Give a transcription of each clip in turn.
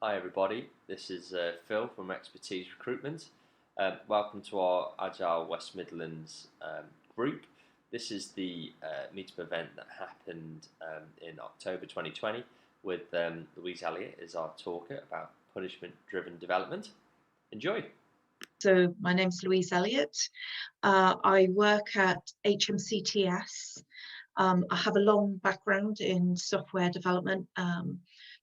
Hi everybody, this is Phil from Expertise Recruitment. Welcome to our Agile West Midlands group. This is the meetup event that happened in October 2020 with Louise Elliott as our talker about punishment-driven development. Enjoy. So my name's Louise Elliott. I work at HMCTS. I have a long background in software development,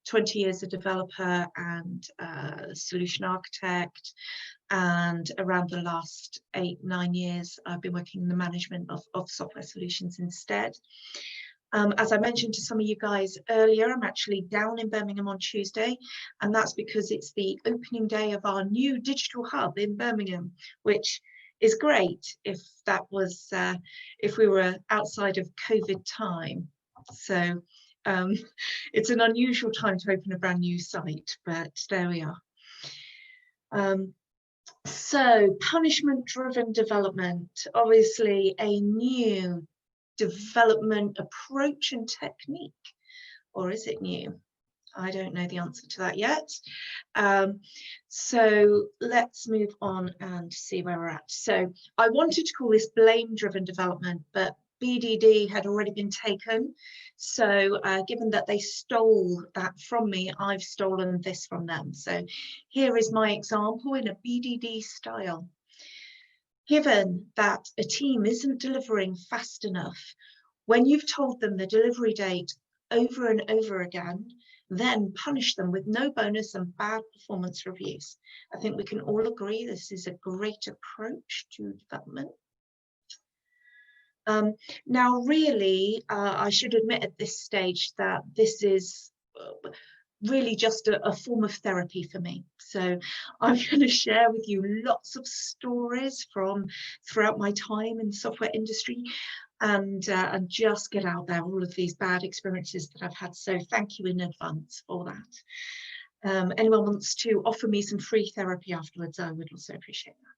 20 years a developer and solution architect, and around the last 8-9 years I've been working in the management of software solutions instead. As I mentioned to some of you guys earlier, I'm actually down in Birmingham on Tuesday, and that's because it's the opening day of our new digital hub in Birmingham, which is great if we were outside of COVID time. So it's an unusual time to open a brand new site, but there we are. So punishment-driven development, obviously a new development approach and technique, or is it new? I don't know the answer to that yet. So let's move on and see where we're at. So I wanted to call this blame-driven development, but BDD had already been taken. So given that they stole that from me, I've stolen this from them. So here is my example in a BDD style. Given that a team isn't delivering fast enough, when you've told them the delivery date over and over again, then punish them with no bonus and bad performance reviews. I think we can all agree this is a great approach to development. Now, really, I should admit at this stage that this is really just a form of therapy for me. So I'm going to share with you lots of stories from throughout my time in the software industry and just get out there all of these bad experiences that I've had. So thank you in advance for that. Anyone wants to offer me some free therapy afterwards, I would also appreciate that.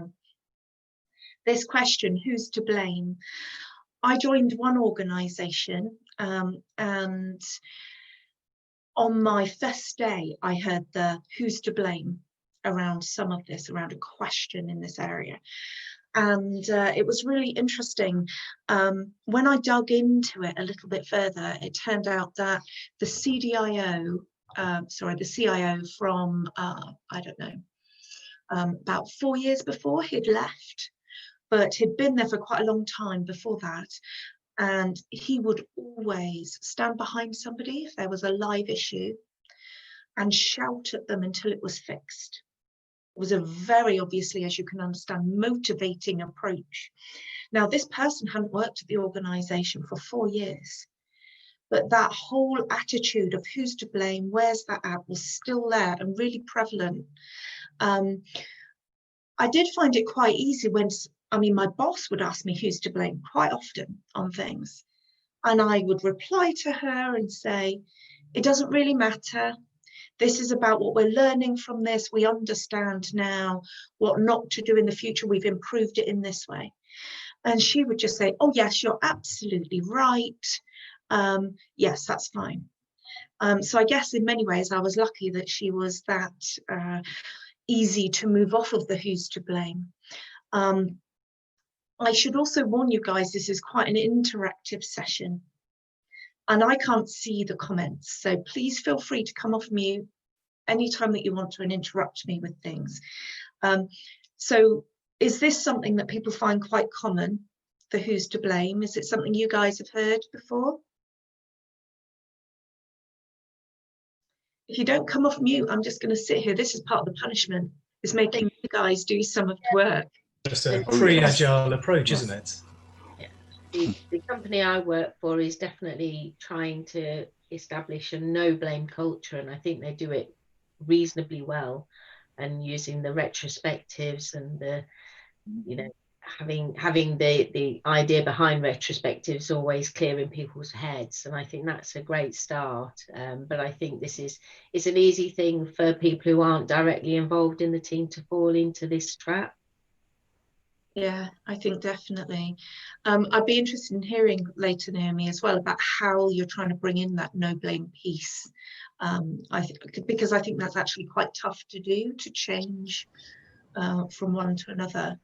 So this question, who's to blame? I joined one organisation and on my first day, I heard the who's to blame around some of this, around a question in this area. And it was really interesting. When I dug into it a little bit further, it turned out that the CIO from, I don't know, about 4 years before he'd left, but he'd been there for quite a long time before that. And he would always stand behind somebody if there was a live issue and shout at them until it was fixed. It was a very, obviously, as you can understand, motivating approach. Now, this person hadn't worked at the organisation for 4 years, but that whole attitude of who's to blame, where's that at, was still there and really prevalent. I did find it quite easy when, my boss would ask me who's to blame quite often on things. And I would reply to her and say, it doesn't really matter. This is about what we're learning from this. We understand now what not to do in the future. We've improved it in this way. And she would just say, oh, yes, you're absolutely right. Yes, that's fine. So I guess in many ways, I was lucky that she was that easy to move off of the who's to blame. I should also warn you guys, this is quite an interactive session and I can't see the comments. So please feel free to come off mute anytime that you want to and interrupt me with things. So is this something that people find quite common, the who's to blame? Is it something you guys have heard before? If you don't come off mute, I'm just going to sit here. This is part of the punishment, is making you guys do some of the work. Just a pre-agile approach, isn't it? Yeah. The company I work for is definitely trying to establish a no blame culture, and I think they do it reasonably well, and using the retrospectives and the, having the idea behind retrospectives always clear in people's heads, and I think that's a great start. But I think it's an easy thing for people who aren't directly involved in the team to fall into this trap. Yeah, I think definitely. I'd be interested in hearing later, Naomi, as well, about how you're trying to bring in that no blame piece. Because I think that's actually quite tough to do, to change from one to another.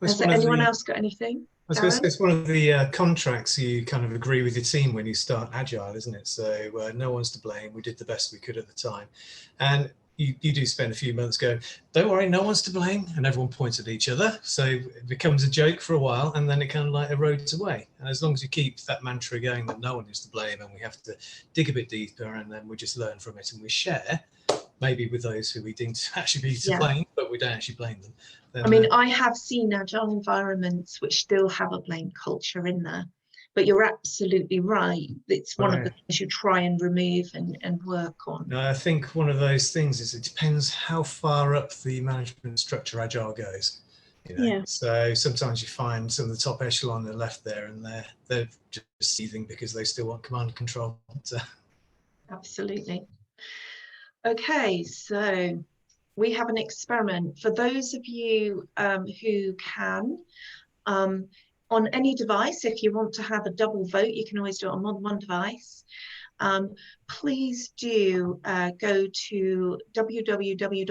Has anyone else got anything? I suppose it's one of the contracts you kind of agree with your team when you start Agile, isn't it? So no one's to blame. We did the best we could at the time. And you do spend a few months going, don't worry, no one's to blame. And everyone points at each other. So it becomes a joke for a while, and then it kind of like erodes away. And as long as you keep that mantra going that no one is to blame and we have to dig a bit deeper, and then we just learn from it and we share, maybe with those who we deem to actually be to blame, but we don't actually blame them. Then, I mean, I have seen Agile environments which still have a blame culture in there, but you're absolutely right. It's one of the things you try and remove and work on. I think one of those things is it depends how far up the management structure Agile goes. You know? So sometimes you find some of the top echelon are left there, and they're just seething because they still want command and control. Absolutely. Okay, so we have an experiment for those of you who can, on any device. If you want to have a double vote, you can always do it on more than one device. Please do go to www.menti.com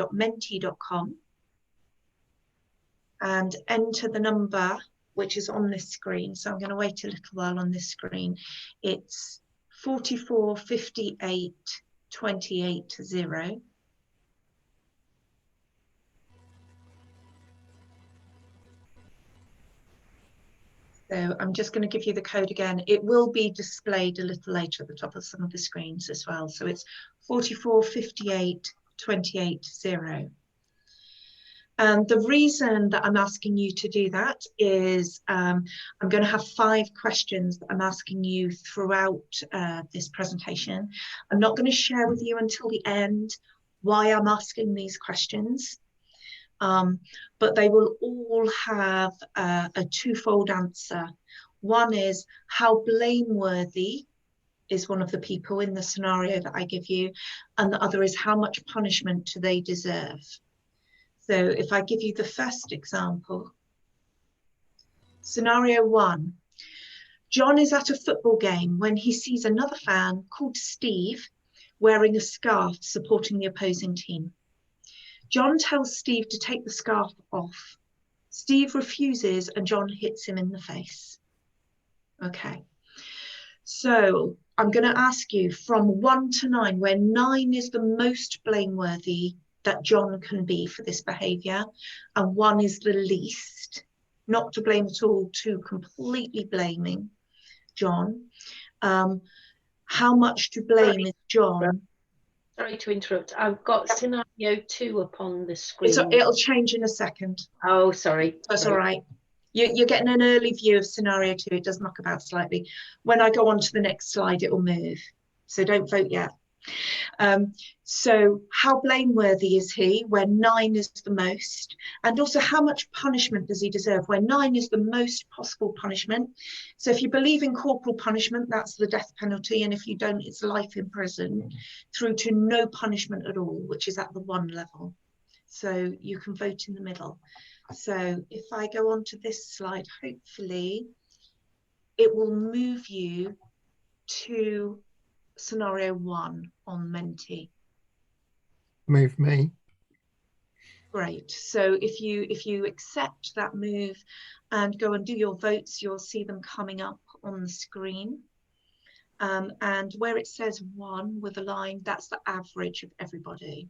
and enter the number which is on this screen. So I'm going to wait a little while on this screen. It's 4458 280. So I'm just going to give you the code again. It will be displayed a little later at the top of some of the screens as well. So it's 4458 280. And the reason that I'm asking you to do that is I'm going to have 5 questions that I'm asking you throughout this presentation. I'm not going to share with you until the end why I'm asking these questions. But they will all have a twofold answer. One is, how blameworthy is one of the people in the scenario that I give you, and the other is, how much punishment do they deserve? So if I give you the first example, scenario 1, John is at a football game when he sees another fan called Steve wearing a scarf supporting the opposing team. John tells Steve to take the scarf off. Steve refuses and John hits him in the face. Okay, so I'm going to ask you from 1 to 9, where 9 is the most blameworthy that John can be for this behaviour, and 1 is the least, not to blame at all, to completely blaming John. How much to blame is John? Sorry to interrupt. I've got scenario 2 up on the screen. It'll change in a second. Oh, sorry. That's all right. You're getting an early view of scenario 2. It does knock about slightly. When I go on to the next slide, it will move. So don't vote yet. So how blameworthy is he, where 9 is the most? And also, how much punishment does he deserve, where 9 is the most possible punishment? So if you believe in corporal punishment, that's the death penalty, and if you don't, it's life in prison, through to no punishment at all, which is at the 1 level. So you can vote in the middle. So if I go on to this slide, hopefully it will move you to scenario 1 on Menti. Move me. Great. So if you accept that move and go and do your votes, you'll see them coming up on the screen. And where it says 1 with a line, that's the average of everybody.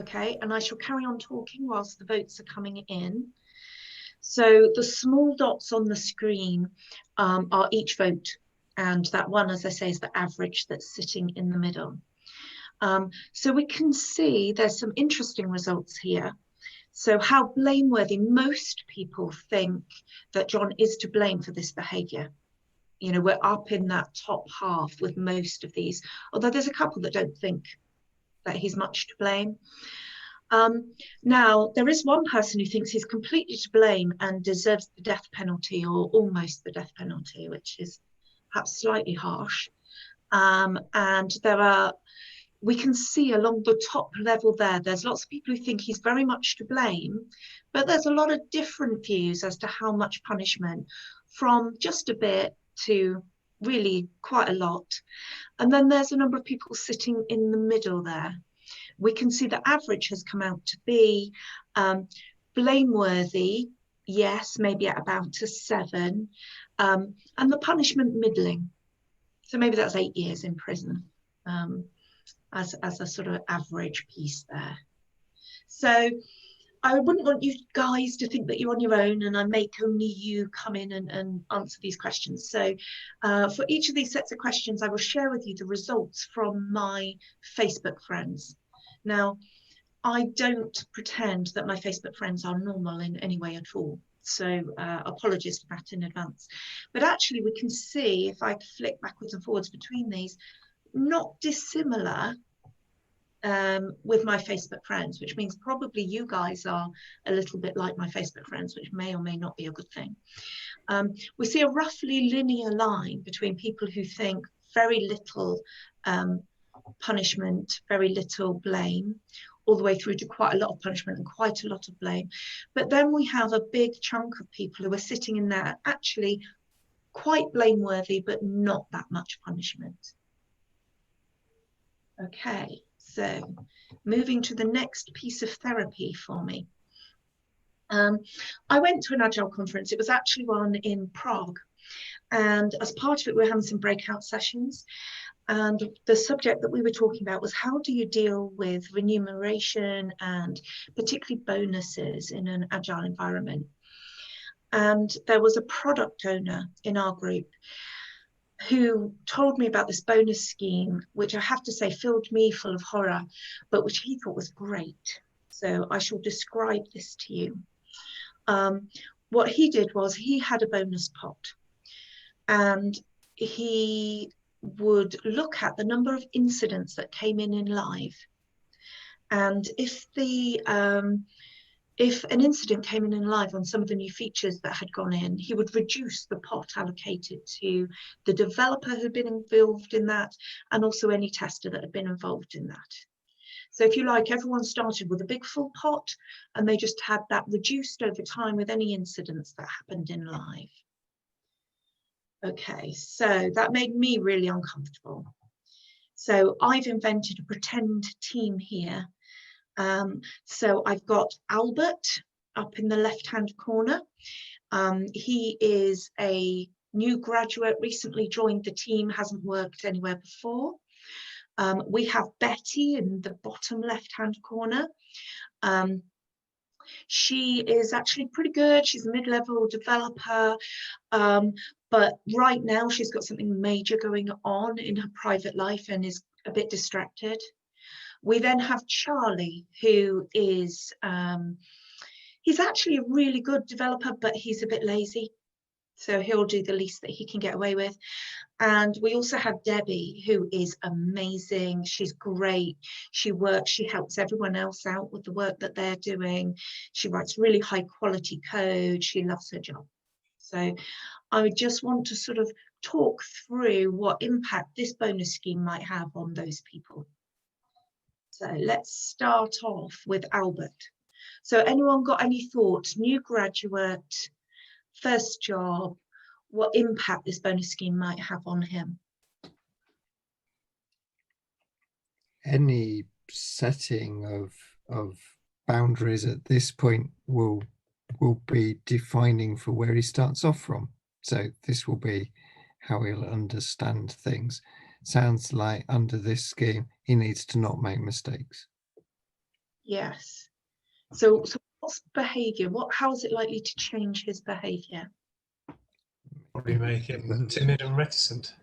Okay, and I shall carry on talking whilst the votes are coming in. So the small dots on the screen are each vote, and that 1, as I say, is the average that's sitting in the middle. So we can see there's some interesting results here. So how blameworthy, most people think that John is to blame for this behaviour. You know, we're up in that top half with most of these, although there's a couple that don't think that he's much to blame. Now, there is one person who thinks he's completely to blame and deserves the death penalty, or almost the death penalty, which is perhaps slightly harsh. And we can see along the top level there's lots of people who think he's very much to blame, but there's a lot of different views as to how much punishment, from just a bit to really quite a lot. And then there's a number of people sitting in the middle there. We can see the average has come out to be blameworthy, yes, maybe at about a 7, and the punishment middling. So maybe that's 8 years in prison as a sort of average piece there. So I wouldn't want you guys to think that you're on your own and I make only you come in and answer these questions. So for each of these sets of questions, I will share with you the results from my Facebook friends. Now, I don't pretend that my Facebook friends are normal in any way at all. So apologies for that in advance. But actually we can see, if I flick backwards and forwards between these, not dissimilar with my Facebook friends, which means probably you guys are a little bit like my Facebook friends, which may or may not be a good thing. We see a roughly linear line between people who think very little punishment, very little blame, all the way through to quite a lot of punishment and quite a lot of blame. But then we have a big chunk of people who are sitting in there actually quite blameworthy, but not that much punishment. Okay, so moving to the next piece of therapy for me. I went to an Agile conference. It was actually one in Prague. And as part of it, we were having some breakout sessions. And the subject that we were talking about was, how do you deal with remuneration and particularly bonuses in an Agile environment? And there was a product owner in our group who told me about this bonus scheme, which I have to say filled me full of horror, but which he thought was great. So I shall describe this to you. What he did was he had a bonus pot, and he would look at the number of incidents that came in live. And if an incident came in live on some of the new features that had gone in, he would reduce the pot allocated to the developer who'd been involved in that, and also any tester that had been involved in that. So if you like, everyone started with a big full pot, and they just had that reduced over time with any incidents that happened in live. Okay, so that made me really uncomfortable. So I've invented a pretend team here. So I've got Albert up in the left-hand corner. He is a new graduate, recently joined the team, hasn't worked anywhere before. We have Betty in the bottom left-hand corner. She is actually pretty good. She's a mid-level developer, but right now she's got something major going on in her private life and is a bit distracted. We then have Charlie, who is, he's actually a really good developer, but he's a bit lazy. So he'll do the least that he can get away with. And we also have Debbie, who is amazing. She's great. She works, she helps everyone else out with the work that they're doing. She writes really high quality code. She loves her job. So I would just want to sort of talk through what impact this bonus scheme might have on those people. So let's start off with Albert. So anyone got any thoughts? New graduate, first job, what impact this bonus scheme might have on him? Any setting of boundaries at this point will be defining for where he starts off from. So this will be how he'll understand things. Sounds like under this scheme, he needs to not make mistakes. Yes. So what's behaviour? How is it likely to change his behaviour? Probably make him timid and reticent.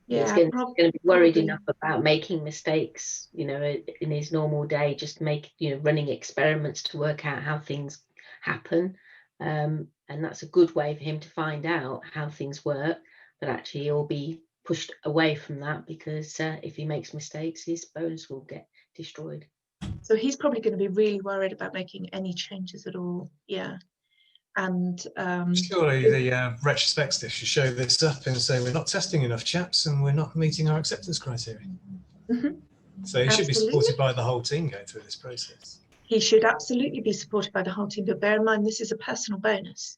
Yeah, he's going to be worried probably enough about making mistakes, you know, in his normal day, just running experiments to work out how things happen. And that's a good way for him to find out how things work, but actually he'll be pushed away from that because if he makes mistakes, his bonus will get destroyed. So he's probably going to be really worried about making any changes at all. Yeah. And surely the retrospective should show this up and say we're not testing enough chaps and we're not meeting our acceptance criteria. So he should be supported by the whole team going through this process. He should absolutely be supported by the whole team, but bear in mind this is a personal bonus.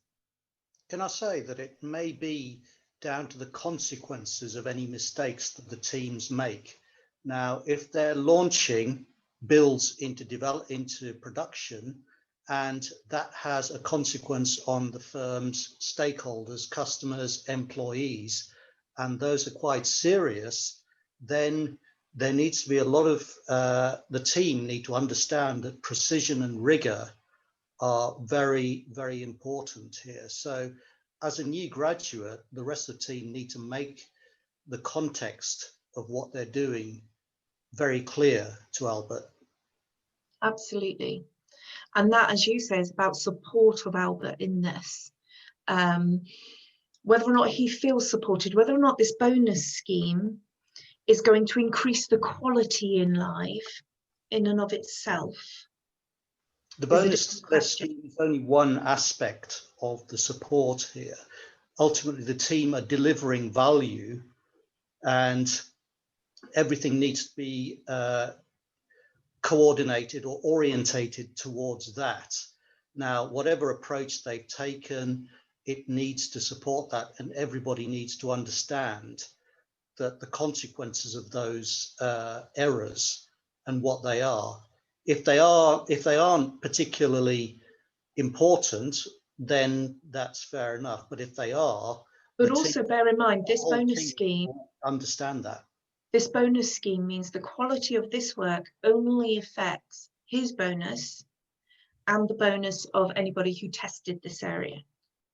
Can I say that it may be down to the consequences of any mistakes that the teams make? Now, if they're launching builds into production, and that has a consequence on the firm's stakeholders, customers, employees, and those are quite serious, then there needs to be a lot of, the team need to understand that precision and rigor are very, very important here. So as a new graduate, the rest of the team need to make the context of what they're doing very clear to Albert. Absolutely. And that, as you say, is about support of Albert in this. Whether or not he feels supported, whether or not this bonus scheme is going to increase the quality in life in and of itself. The bonus scheme is only one aspect of the support here. Ultimately, the team are delivering value and everything needs to be coordinated or orientated towards that. Now, whatever approach they've taken, it needs to support that, and everybody needs to understand that the consequences of those errors and what they are. If they aren't particularly important, then that's fair enough. But if they are, but also bear in mind this bonus scheme. Understand that. This bonus scheme means the quality of this work only affects his bonus and the bonus of anybody who tested this area.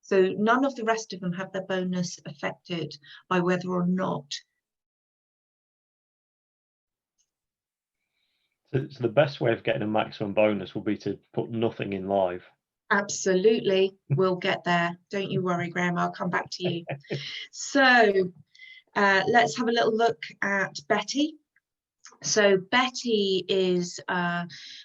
So none of the rest of them have their bonus affected by whether or not. So the best way of getting a maximum bonus will be to put nothing in live. Absolutely, we'll get there. Don't you worry, Graham, I'll come back to you. So let's have a little look at Betty. So Betty is,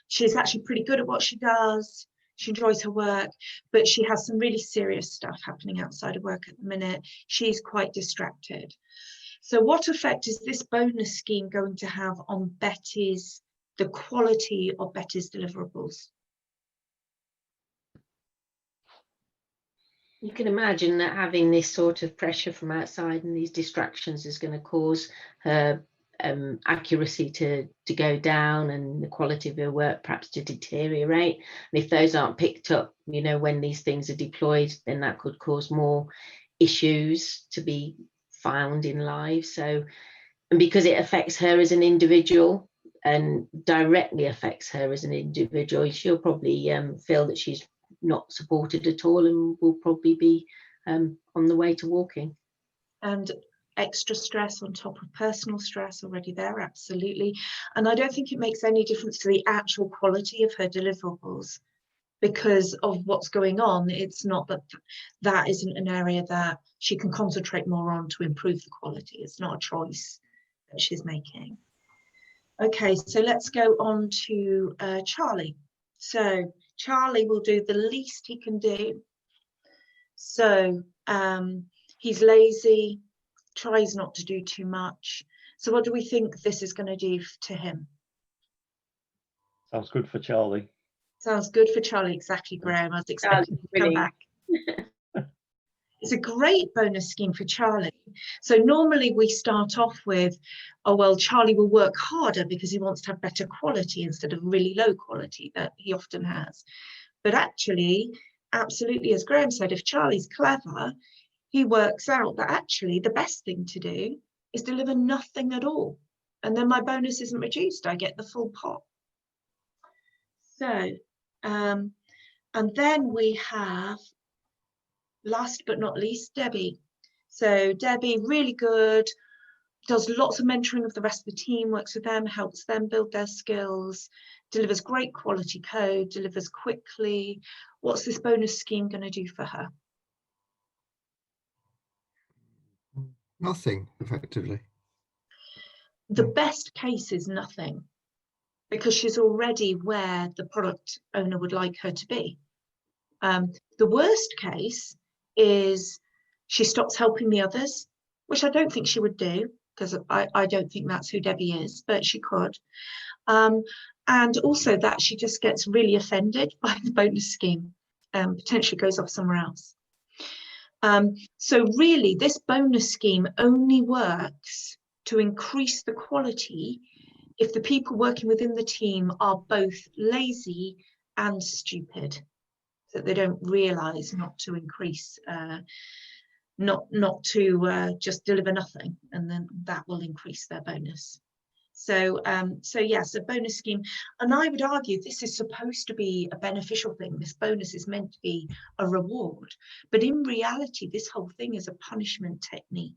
she's actually pretty good at what she does. She enjoys her work, but she has some really serious stuff happening outside of work at the minute. She's quite distracted. So what effect is this bonus scheme going to have on the quality of Betty's deliverables? You can imagine that having this sort of pressure from outside and these distractions is going to cause her accuracy to go down and the quality of her work perhaps to deteriorate. And if those aren't picked up, you know, when these things are deployed, then that could cause more issues to be found in live. So, and because it affects her as an individual and directly affects her as an individual, she'll probably feel that she's not supported at all and will probably be on the way to walking. And extra stress on top of personal stress already there, absolutely. And I don't think it makes any difference to the actual quality of her deliverables because of what's going on. It's not that isn't an area that she can concentrate more on to improve the quality. It's not a choice that she's making. Okay, so let's go on to Charlie. So Charlie will do the least he can do. So he's lazy, tries not to do too much. So what do we think this is going to do to him? Sounds good for Charlie. Sounds good for Charlie, exactly, Graham. I was expecting to come back. It's a great bonus scheme for Charlie. So normally we start off with, oh, well, Charlie will work harder because he wants to have better quality instead of really low quality that he often has. But actually, absolutely, as Graham said, if Charlie's clever, he works out that actually the best thing to do is deliver nothing at all. And then my bonus isn't reduced, I get the full pot. So, and then we have, last but not least, Debbie. So Debbie, really good, does lots of mentoring of the rest of the team, works with them, helps them build their skills, delivers great quality code, delivers quickly. What's this bonus scheme going to do for her? Nothing, effectively. The best case is nothing, because she's already where the product owner would like her to be. The worst case is she stops helping the others, which I don't think she would do, because I don't think that's who Debbie is, but she could. And also that she just gets really offended by the bonus scheme and potentially goes off somewhere else. So really, this bonus scheme only works to increase the quality if the people working within the team are both lazy and stupid, that they don't realise not to increase, not to just deliver nothing, and then that will increase their bonus. So yes, a bonus scheme, and I would argue this is supposed to be a beneficial thing. This bonus is meant to be a reward, but in reality, this whole thing is a punishment technique.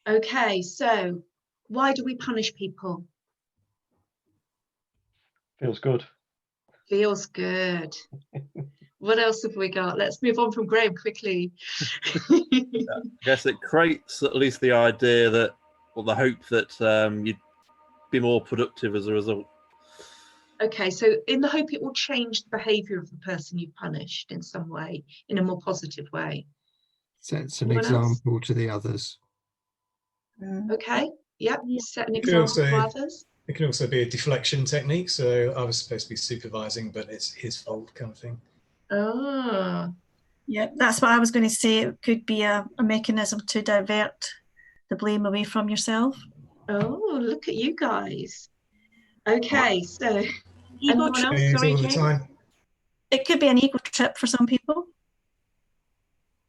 Okay, so why do we punish people? Feels good. Feels good. What else have we got? Let's move on from Graham quickly. I guess it creates at least the idea that, or the hope that you'd be more productive as a result. Okay, so in the hope it will change the behaviour of the person you've punished in some way, in a more positive way. Sets an Anyone example else? to the others. Okay, yep, set an You could example to also- others. It can also be a deflection technique. So I was supposed to be supervising, but it's his fault kind of thing. Ah, Yeah, that's what I was going to say. It could be a mechanism to divert the blame away from yourself. oh, look at you guys. Okay, so Ego anyone trip. else? Use Sorry, all the James. time. It could be an ego trip for some people.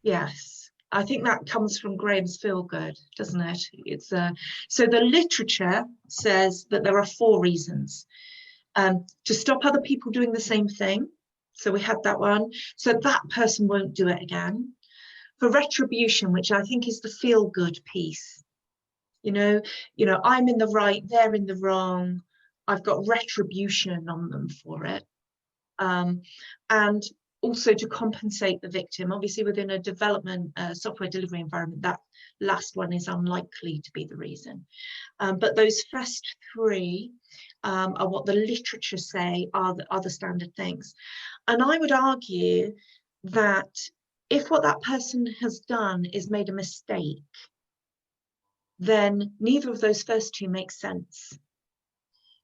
Yes, I think that comes from Graham's Feel Good, doesn't it? It's so the literature says that there are 4 reasons. To stop other people doing the same thing. So we had that one. So that person won't do it again. For retribution, which I think is the feel good piece. You know, I'm in the right, they're in the wrong. I've got retribution on them for it. And also to compensate the victim. Obviously, within a development software delivery environment, that last one is unlikely to be the reason. But those first 3 are what the literature say are the standard things. And I would argue that if what that person has done is made a mistake, then neither of those first 2 make sense.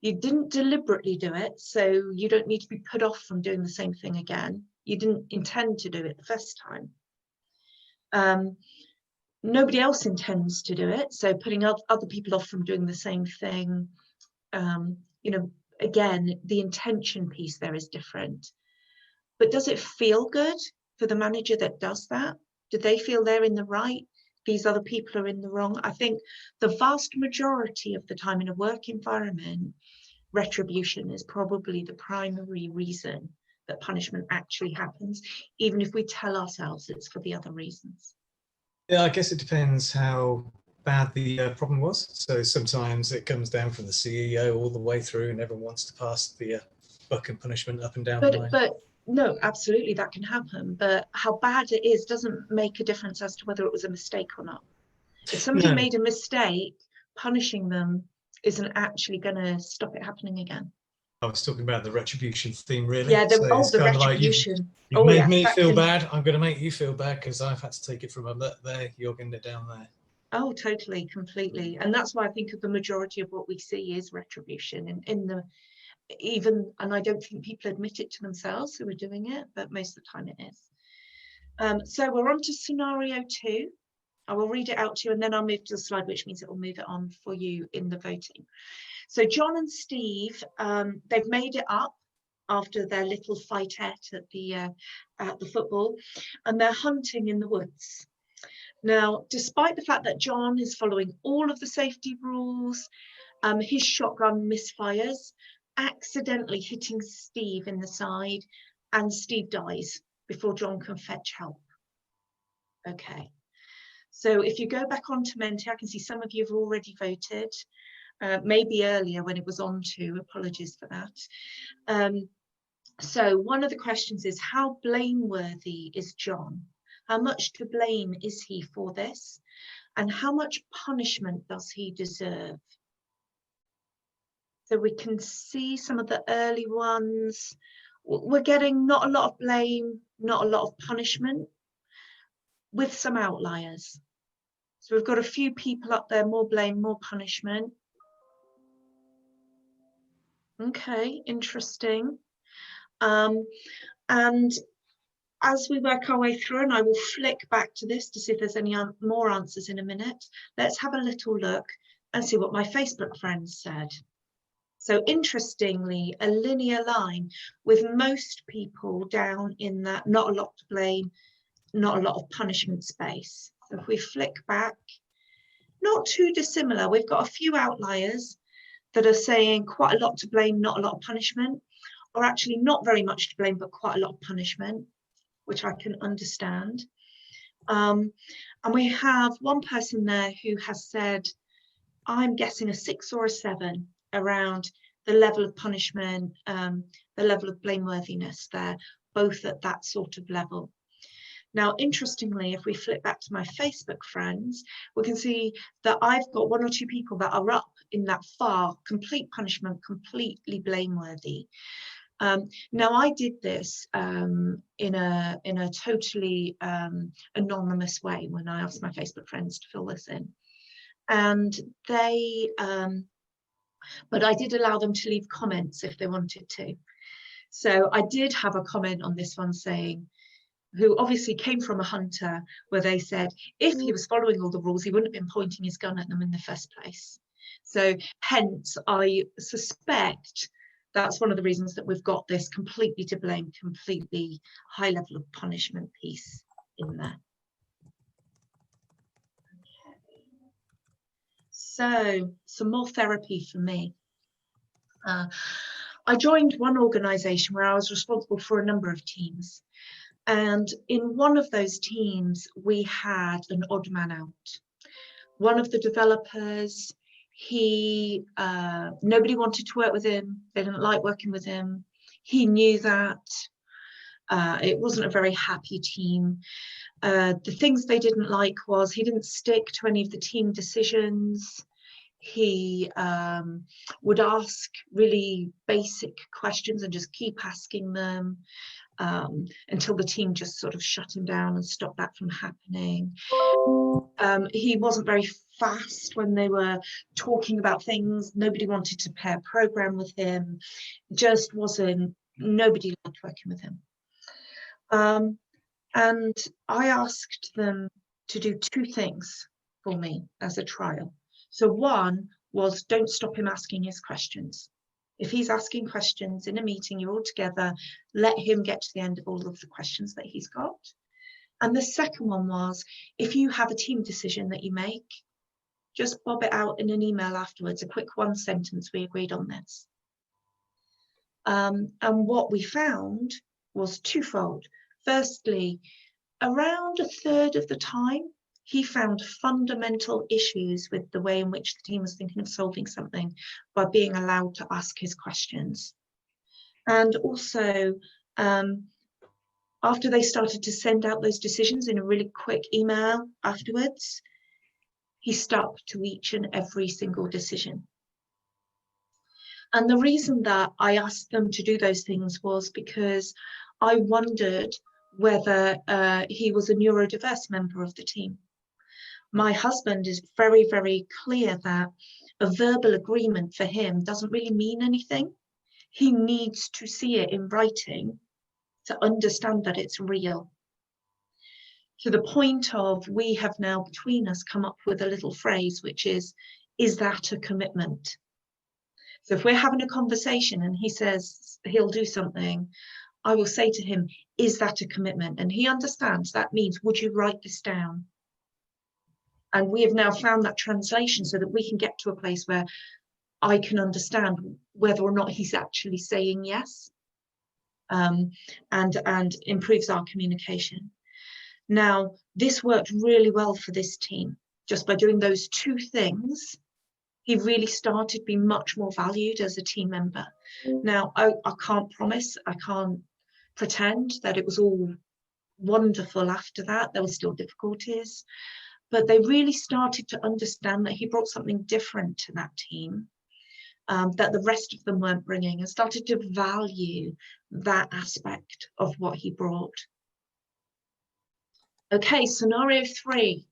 You didn't deliberately do it, so you don't need to be put off from doing the same thing again. You didn't intend to do it the first time. Nobody else intends to do it, so putting other people off from doing the same thing, again, the intention piece there is different. But does it feel good for the manager that does that? Do they feel they're in the right? These other people are in the wrong? I think the vast majority of the time in a work environment, retribution is probably the primary reason that punishment actually happens, even if we tell ourselves it's for the other reasons. Yeah, I guess it depends how bad the problem was. So sometimes it comes down from the CEO all the way through, and everyone wants to pass the buck and punishment up and down the line. But no, absolutely, that can happen. But how bad it is doesn't make a difference as to whether it was a mistake or not. If somebody made a mistake, punishing them isn't actually going to stop it happening again. I was talking about the retribution theme, really. Yeah, the retribution. You've made me feel bad. I'm going to make you feel bad because I've had to take it from up there. You're getting it down there. Oh, totally, completely. And that's why I think of the majority of what we see is retribution and I don't think people admit it to themselves who are doing it, but most of the time it is. So we're on to scenario 2. I will read it out to you and then I'll move to the slide, which means it will move it on for you in the voting. So John and Steve, they've made it up after their little fightette at the football, and they're hunting in the woods. Now, despite the fact that John is following all of the safety rules, his shotgun misfires, accidentally hitting Steve in the side, and Steve dies before John can fetch help. Okay. So if you go back onto Menti, I can see some of you have already voted, maybe earlier when it was on to, apologies for that. So one of the questions is, how blameworthy is John? How much to blame is he for this? And how much punishment does he deserve? So we can see some of the early ones. we're getting not a lot of blame, not a lot of punishment, with some outliers. So we've got a few people up there, more blame, more punishment. Okay, interesting. And as we work our way through, and I will flick back to this to see if there's any more answers in a minute, let's have a little look and see what my Facebook friends said. So interestingly, a linear line with most people down in that not a lot to blame, not a lot of punishment space. So if we flick back, not too dissimilar. We've got a few outliers that are saying quite a lot to blame, not a lot of punishment, or actually not very much to blame, but quite a lot of punishment, which I can understand. And we have one person there who has said, I'm guessing a 6 or a 7 around the level of punishment, the level of blameworthiness there, both at that sort of level. Now, interestingly, if we flip back to my Facebook friends, we can see that I've got 1 or 2 people that are up in that far, complete punishment, completely blameworthy. Now, I did this in a totally anonymous way when I asked my Facebook friends to fill this in. And they, but I did allow them to leave comments if they wanted to. So I did have a comment on this one saying, who obviously came from a hunter, where they said if he was following all the rules, he wouldn't have been pointing his gun at them in the first place. So hence, I suspect that's one of the reasons that we've got this completely to blame, completely high level of punishment piece in there. Okay. So some more therapy for me. I joined one organisation where I was responsible for a number of teams. And in one of those teams, we had an odd man out. One of the developers, nobody wanted to work with him. They didn't like working with him. He knew that. It wasn't a very happy team. The things they didn't like was he didn't stick to any of the team decisions. He would ask really basic questions and just keep asking them. Until the team just sort of shut him down and stopped that from happening. He wasn't very fast when they were talking about things. Nobody wanted to pair program with him. Just wasn't, nobody liked working with him. And I asked them to do 2 things for me as a trial. So one was, don't stop him asking his questions. If he's asking questions in a meeting, you're all together, let him get to the end of all of the questions that he's got. And the second one was, if you have a team decision that you make, just bob it out in an email afterwards, a quick 1 sentence, we agreed on this. And what we found was twofold. Firstly, around 1/3 of the time, he found fundamental issues with the way in which the team was thinking of solving something by being allowed to ask his questions. And also, after they started to send out those decisions in a really quick email afterwards, he stuck to each and every single decision. And the reason that I asked them to do those things was because I wondered whether he was a neurodiverse member of the team. My husband is very, very clear that a verbal agreement for him doesn't really mean anything. He needs to see it in writing to understand that it's real. To the point of, we have now between us come up with a little phrase, which is that a commitment? So if we're having a conversation and he says he'll do something, I will say to him, is that a commitment? And he understands that means, would you write this down? And we have now found that translation so that we can get to a place where I can understand whether or not he's actually saying yes, and improves our communication. Now, this worked really well for this team. Just by doing those 2 things, he really started to be much more valued as a team member. Now, I can't promise, I can't pretend that it was all wonderful after that. There were still difficulties. But they really started to understand that he brought something different to that team. that the rest of them weren't bringing, and started to value that aspect of what he brought. Okay, scenario 3.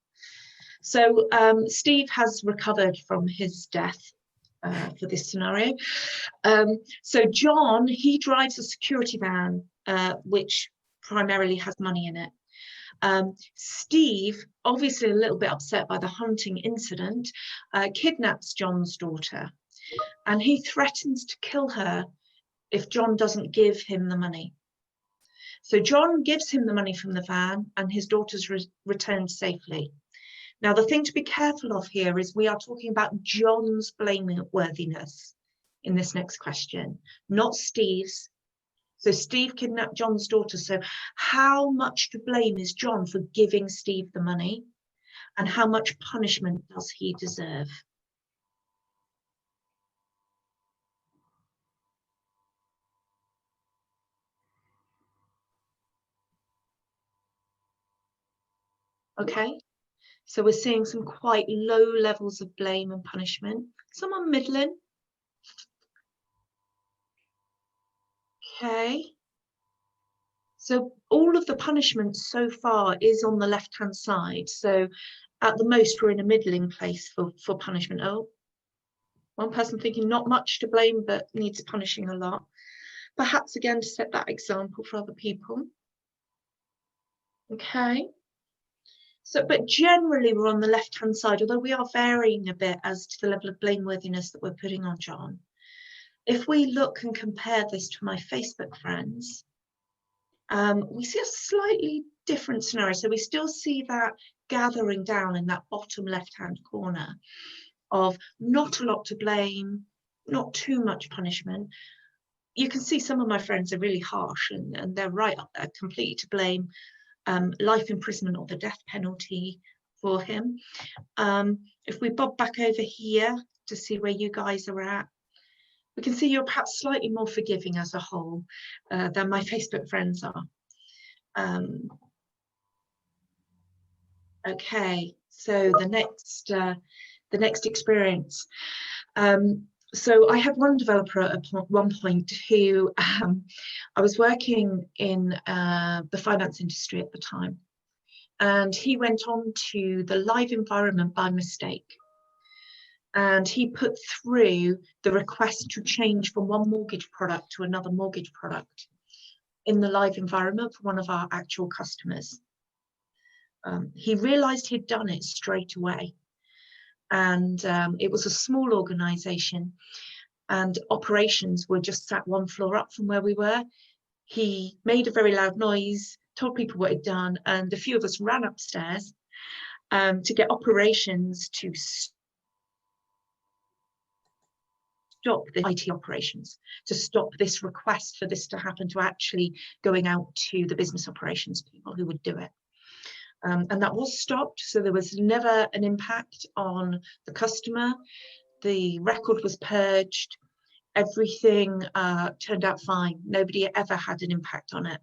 So Steve has recovered from his death for this scenario. So John, he drives a security van, which primarily has money in it. Steve, obviously a little bit upset by the hunting incident, kidnaps John's daughter, and he threatens to kill her if John doesn't give him the money. So John gives him the money from the van, and his daughter's returned safely. Now, the thing to be careful of here is we are talking about John's blameworthiness in this next question, not Steve's. So Steve kidnapped John's daughter. So how much to blame is John for giving Steve the money? And how much punishment does he deserve? Okay, so we're seeing some quite low levels of blame and punishment. Some are middling. Okay. So all of the punishment so far is on the left-hand side. So at the most, we're in a middling place for punishment. Oh, one person thinking not much to blame, but needs punishing a lot. Perhaps again to set that example for other people. Okay. So, but generally we're on the left-hand side, although we are varying a bit as to the level of blameworthiness that we're putting on John. If we look and compare this to my Facebook friends, we see a slightly different scenario. So we still see that gathering down in that bottom left-hand corner of not a lot to blame, not too much punishment. You can see some of my friends are really harsh, and they're right up there, completely to blame. Life imprisonment or the death penalty for him. If we bob back over here to see where you guys are at, we can see you're perhaps slightly more forgiving as a whole than my Facebook friends are. Okay, so the next experience. So I had one developer at one point who I was working in the finance industry at the time, and he went on to the live environment by mistake. And he put through the request to change from one mortgage product to another mortgage product in the live environment for one of our actual customers. He realized he'd done it straight away. And it was a small organization, and operations were just sat one floor up from where we were. He made a very loud noise, told people what he'd done, and a few of us ran upstairs to get operations to stop the IT operations, to stop this request for this to happen, to actually going out to the business operations people who would do it. And that was stopped, so there was never an impact on the customer. The record was purged, everything turned out fine. Nobody ever had an impact on it.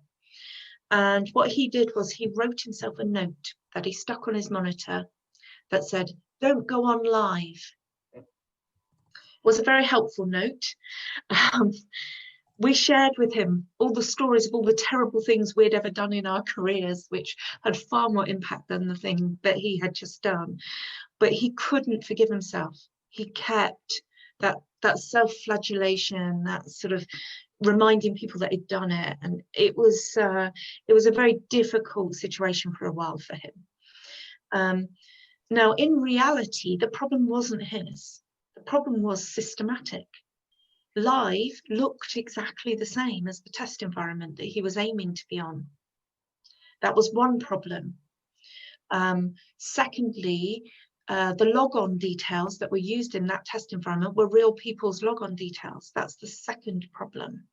And what he did was he wrote himself a note that he stuck on his monitor that said, "Don't go on live." It was a very helpful note. We shared with him all the stories of all the terrible things we'd ever done in our careers, which had far more impact than the thing that he had just done. But he couldn't forgive himself. He kept that self-flagellation, that sort of reminding people that he'd done it. And it was a very difficult situation for a while for him. Now, in reality, the problem wasn't his. The problem was systematic. Live looked exactly the same as the test environment that he was aiming to be on. That was one problem. Secondly, the logon details that were used in that test environment were real people's logon details. That's the second problem.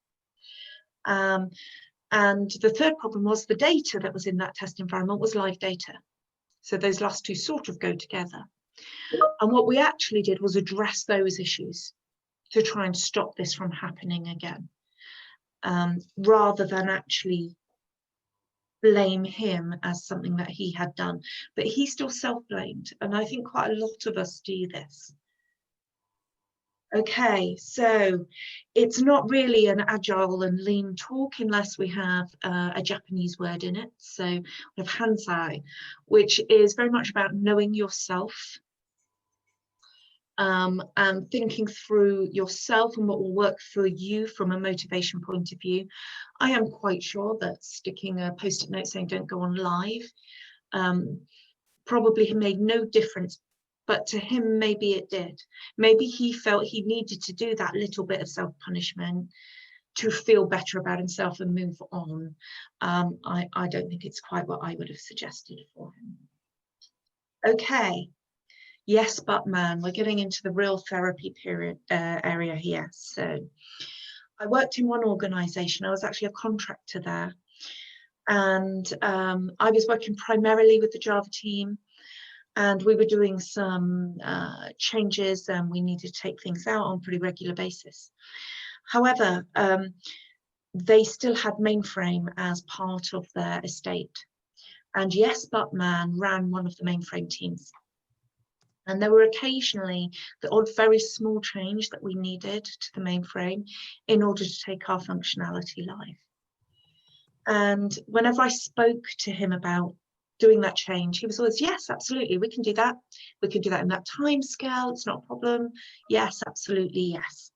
And the third problem was the data that was in that test environment was live data. So those last two sort of go together. And what we actually did was address those issues to try and stop this from happening again, rather than actually blame him as something that he had done. But he still self-blamed, and I think quite a lot of us do this. Okay, so it's not really an agile and lean talk unless we have a Japanese word in it. So we have Hansai, which is very much about knowing yourself, and thinking through yourself and what will work for you from a motivation point of view. I am quite sure that sticking a post-it note saying don't go on live probably made no difference, but to him maybe it did. Maybe he felt he needed to do that little bit of self-punishment to feel better about himself and move on. I don't think it's quite what I would have suggested for him. Okay. Yes, but man, we're getting into the real therapy period area here. So I worked in one organization. I was actually a contractor there. And I was working primarily with the Java team. And we were doing some changes, and we needed to take things out on a pretty regular basis. However, they still had mainframe as part of their estate. And yes, but man ran one of the mainframe teams. And there were occasionally the odd very small change that we needed to the mainframe in order to take our functionality live. And whenever I spoke to him about doing that change, he was always, yes, absolutely, we can do that. We can do that in that time scale. It's not a problem. Yes, absolutely, yes.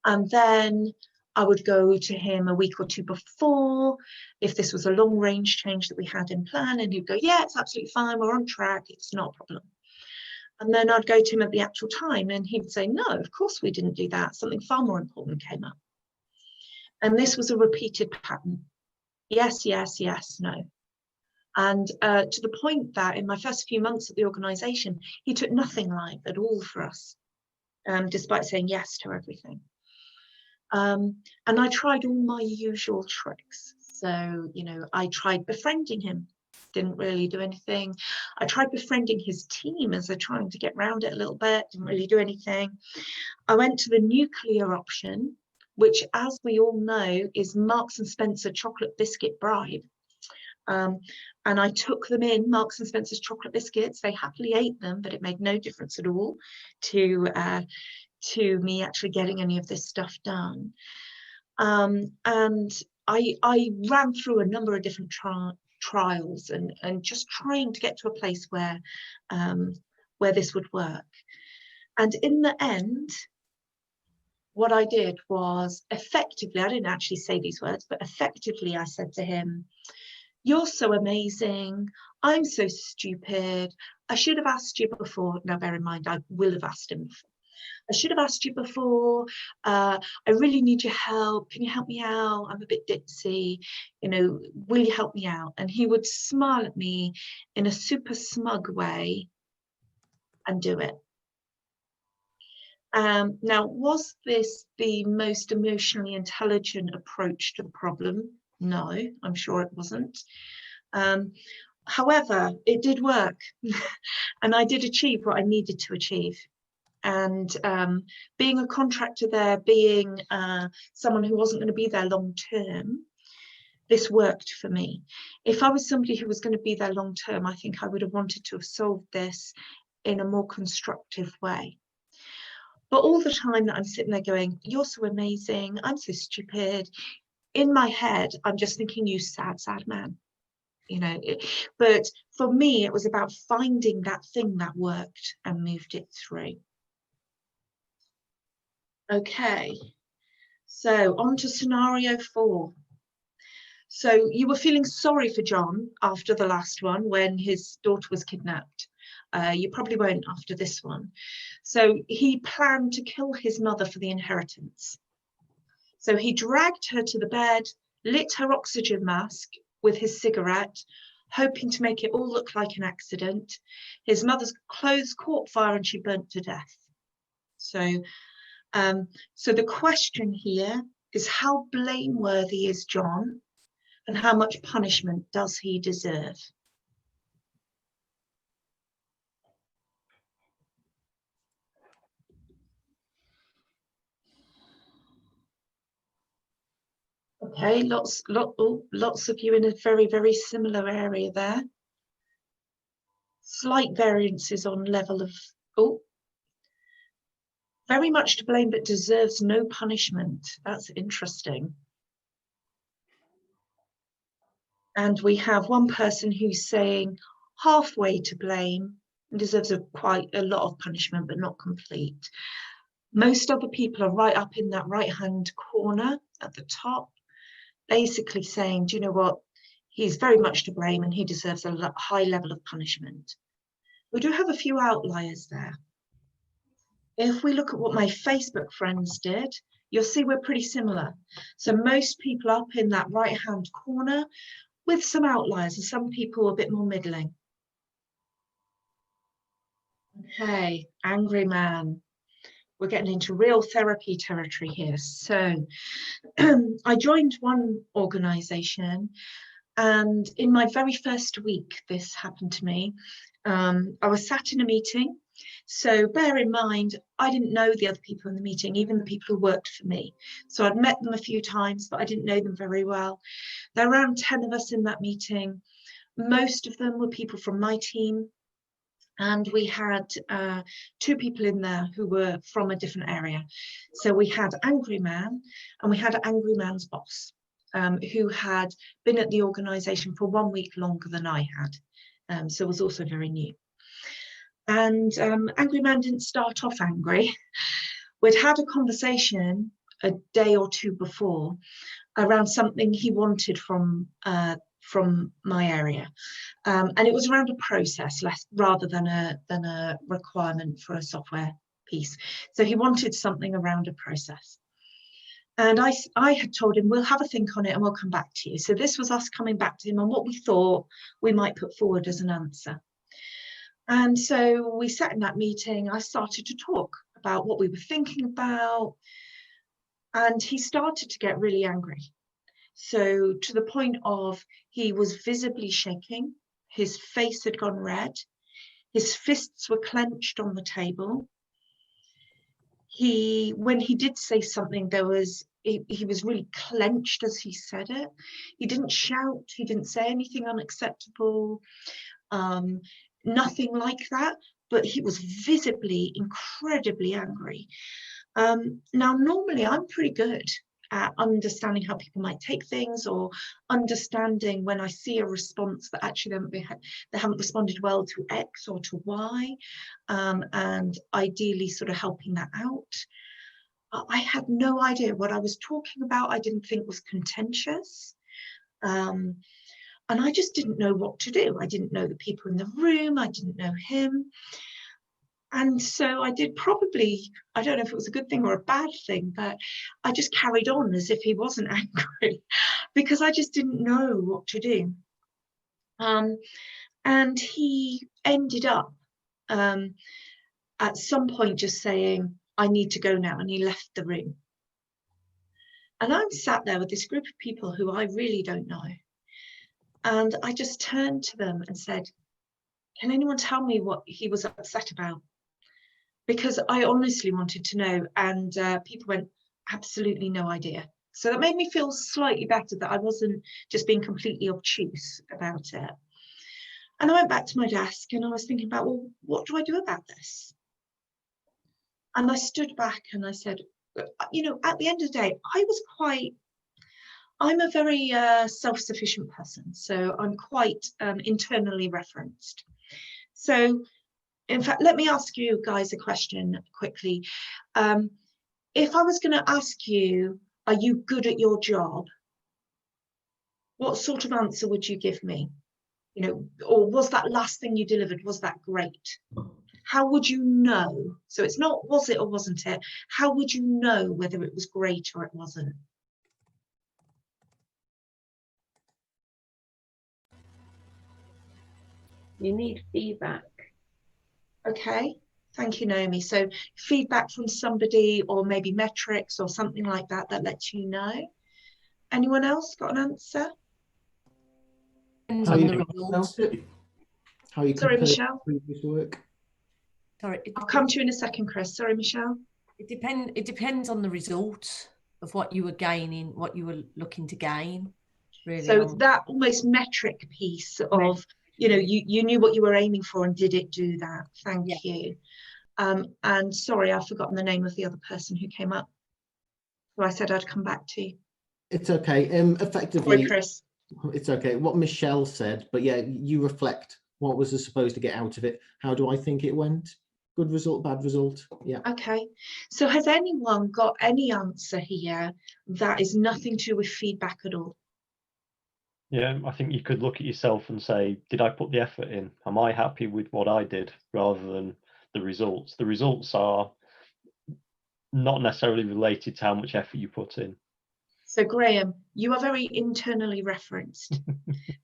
And then I would go to him a week or two before, if this was a long range change that we had in plan, and he'd go, yeah, it's absolutely fine. We're on track. It's not a problem. And then I'd go to him at the actual time and he would say, no, of course we didn't do that. Something far more important came up. And this was a repeated pattern. Yes, yes, yes, no. And to the point that in my first few months at the organisation, he took nothing live at all for us, despite saying yes to everything. And I tried all my usual tricks. So, you know, I tried befriending him. Didn't really do anything. I tried befriending his team as they're trying to get around it a little bit. Didn't really do anything. I went to the nuclear option, which, as we all know, is Marks and Spencer chocolate biscuit bribe. And I took them in, Marks and Spencer's chocolate biscuits. They happily ate them, but it made no difference at all to me actually getting any of this stuff done. And I ran through a number of different trials and just trying to get to a place where this would work. And in the end, what I did was effectively, I didn't actually say these words, but effectively I said to him, you're so amazing. I'm so stupid. I should have asked you before. Now, bear in mind, I will have asked him before. I should have asked you before. I really need your help. Can you help me out? I'm a bit ditzy. You know, will you help me out? And he would smile at me in a super smug way and do it. Now, was this the most emotionally intelligent approach to the problem? No, I'm sure it wasn't. However, it did work. And I did achieve what I needed to achieve. And being a contractor there, being someone who wasn't going to be there long term, this worked for me. If I was somebody who was going to be there long term, I think I would have wanted to have solved this in a more constructive way. But all the time that I'm sitting there going, you're so amazing, I'm so stupid, in my head, I'm just thinking, you sad, sad man. You know, but for me, it was about finding that thing that worked and moved it through. Okay, so on to scenario 4. So you were feeling sorry for John after the last one when his daughter was kidnapped. You probably won't after this one. So he planned to kill his mother for the inheritance. So he dragged her to the bed, lit her oxygen mask with his cigarette, hoping to make it all look like an accident. His mother's clothes caught fire and she burnt to death. So the question here is, how blameworthy is John and how much punishment does he deserve? Okay, lots of you in a very, very similar area there. Slight variances on level of, Very much to blame, but deserves no punishment. That's interesting. And we have one person who's saying halfway to blame and deserves quite a lot of punishment, but not complete. Most other people are right up in that right-hand corner at the top, basically saying, do you know what? He's very much to blame and he deserves a high level of punishment. We do have a few outliers there. If we look at what my Facebook friends did, you'll see we're pretty similar. So most people up in that right-hand corner with some outliers and some people a bit more middling. Okay, angry man. We're getting into real therapy territory here. So I joined one organisation, and in my very first week, this happened to me. I was sat in a meeting. So bear in mind, I didn't know the other people in the meeting, even the people who worked for me. So I'd met them a few times, but I didn't know them very well. There were around 10 of us in that meeting. Most of them were people from my team. And we had 2 people in there who were from a different area. So we had Angry Man and we had Angry Man's boss, who had been at the organisation for 1 week longer than I had. So was also very new. And Angry Man didn't start off angry. We'd had a conversation a day or 2 before around something he wanted from my area, and it was around a process rather than a requirement for a software piece. So he wanted something around a process, and I had told him we'll have a think on it and we'll come back to you. So this was us coming back to him on what we thought we might put forward as an answer. And so we sat in that meeting. I started to talk about what we were thinking about, and he started to get really angry. So to the point of he was visibly shaking, his face had gone red, his fists were clenched on the table. When he did say something, he was really clenched as he said it. He didn't shout, he didn't say anything unacceptable, nothing like that, but he was visibly incredibly angry. Now, normally I'm pretty good at understanding how people might take things, or understanding when I see a response that actually they haven't responded well to X or to Y, and ideally sort of helping that out. I had no idea what I was talking about. I didn't think was contentious. And I just didn't know what to do. I didn't know the people in the room. I didn't know him. And so I did I don't know if it was a good thing or a bad thing, but I just carried on as if he wasn't angry, because I just didn't know what to do. And he ended up at some point just saying, I need to go now, and he left the room. And I'm sat there with this group of people who I really don't know. And I just turned to them and said, can anyone tell me what he was upset about? Because I honestly wanted to know, and people went, absolutely no idea. So that made me feel slightly better that I wasn't just being completely obtuse about it. And I went back to my desk and I was thinking about, well, what do I do about this? And I stood back and I said, you know, at the end of the day, I'm a very self-sufficient person. So I'm quite internally referenced. So in fact, let me ask you guys a question quickly. If I was going to ask you, are you good at your job? What sort of answer would you give me? You know, or was that last thing you delivered, was that great? How would you know? So it's not was it or wasn't it? How would you know whether it was great or it wasn't? You need feedback. Okay, thank you, Naomi. So feedback from somebody, or maybe metrics or something like that that lets you know. Anyone else got an answer? Depends on the results. How you Sorry, Michelle. Previous work. Sorry, I'll come to you in a second, Chris. Sorry, Michelle. It depends on the result of what you were gaining, what you were looking to gain. Really. So that almost metric piece of, you know, you knew what you were aiming for and did it do that? Thank you. And sorry, I've forgotten the name of the other person who came up, who I said I'd come back to. It's okay. Effectively, Sorry, Chris. it's okay. What Michelle said, but yeah, you reflect what was I supposed to get out of it. How do I think it went? Good result, bad result. Yeah. Okay. So has anyone got any answer here that is nothing to do with feedback at all? Yeah, I think you could look at yourself and say, did I put the effort in? Am I happy with what I did, rather than the results? The results are not necessarily related to how much effort you put in. So Graham, you are very internally referenced.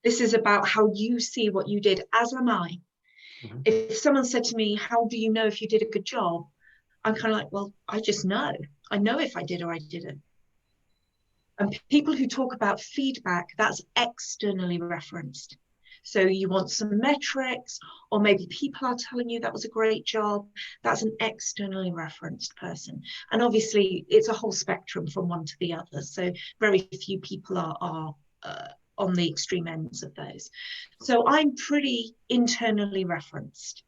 This is about how you see what you did, as am I. Mhm. If someone said to me, how do you know if you did a good job? I'm kind of like, well, I just know. I know if I did or I didn't. And people who talk about feedback, that's externally referenced. So you want some metrics, or maybe people are telling you that was a great job. That's an externally referenced person. And obviously it's a whole spectrum from one to the other. So very few people are on the extreme ends of those. So I'm pretty internally referenced.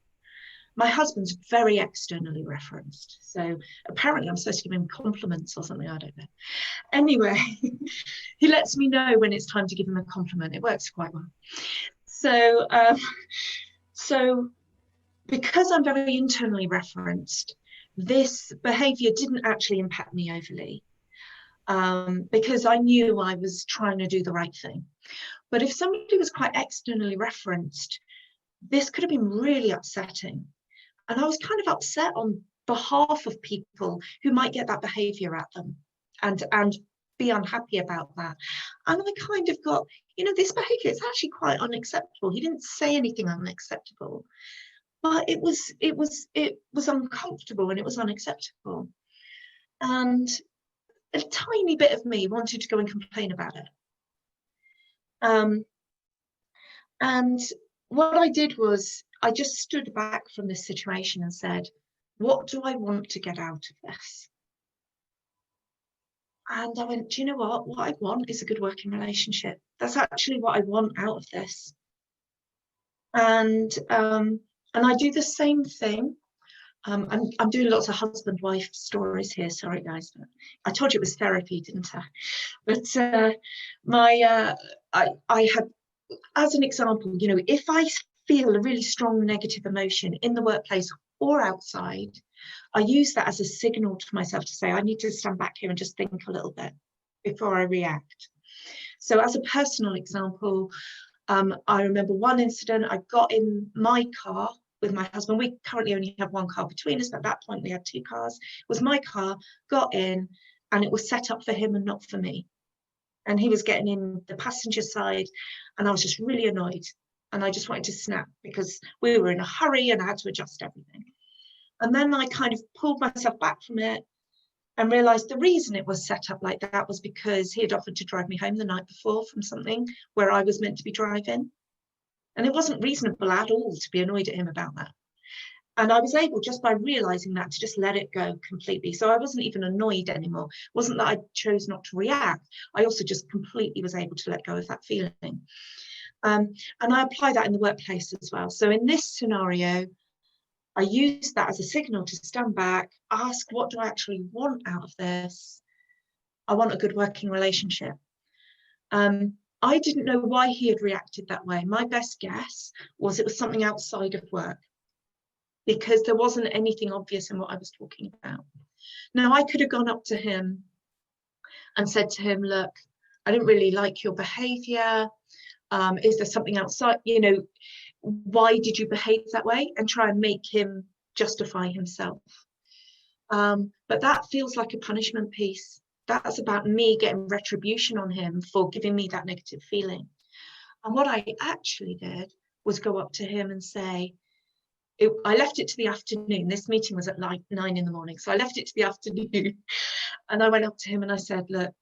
My husband's very externally referenced. So apparently I'm supposed to give him compliments or something, I don't know. Anyway, he lets me know when it's time to give him a compliment. It works quite well. So because I'm very internally referenced, this behavior didn't actually impact me overly, because I knew I was trying to do the right thing. But if somebody was quite externally referenced, this could have been really upsetting. And I was kind of upset on behalf of people who might get that behavior at them and be unhappy about that. And I kind of got, this behavior is actually quite unacceptable. He didn't say anything unacceptable, but it was uncomfortable and it was unacceptable. And a tiny bit of me wanted to go and complain about it. And what I did was I just stood back from this situation and said, what do I want to get out of this? And I went, do you know what? What I want is a good working relationship. That's actually what I want out of this. And I do the same thing. I'm doing lots of husband-wife stories here. Sorry, guys. I told you it was therapy, didn't I? But I had, as an example, if I feel a really strong negative emotion in the workplace or outside, I use that as a signal to myself to say, I need to stand back here and just think a little bit before I react. So as a personal example, I remember one incident. I got in my car with my husband. We currently only have one car between us, but at that point we had two cars. It was my car, got in, and it was set up for him and not for me. And he was getting in the passenger side, and I was just really annoyed. And I just wanted to snap because we were in a hurry and I had to adjust everything. And then I kind of pulled myself back from it and realized the reason it was set up like that was because he had offered to drive me home the night before from something where I was meant to be driving. And it wasn't reasonable at all to be annoyed at him about that. And I was able, just by realizing that, to just let it go completely. So I wasn't even annoyed anymore. It wasn't that I chose not to react. I also just completely was able to let go of that feeling. And I apply that in the workplace as well. So in this scenario, I use that as a signal to stand back, ask, what do I actually want out of this? I want a good working relationship. I didn't know why he had reacted that way. My best guess was it was something outside of work, because there wasn't anything obvious in what I was talking about. Now, I could have gone up to him and said to him, look, I don't really like your behavior. Is there something outside, why did you behave that way? And try and make him justify himself. But that feels like a punishment piece. That's about me getting retribution on him for giving me that negative feeling. And what I actually did was go up to him and say, I left it to the afternoon. This meeting was at like 9 in the morning. So I left it to the afternoon. And I went up to him and I said, look,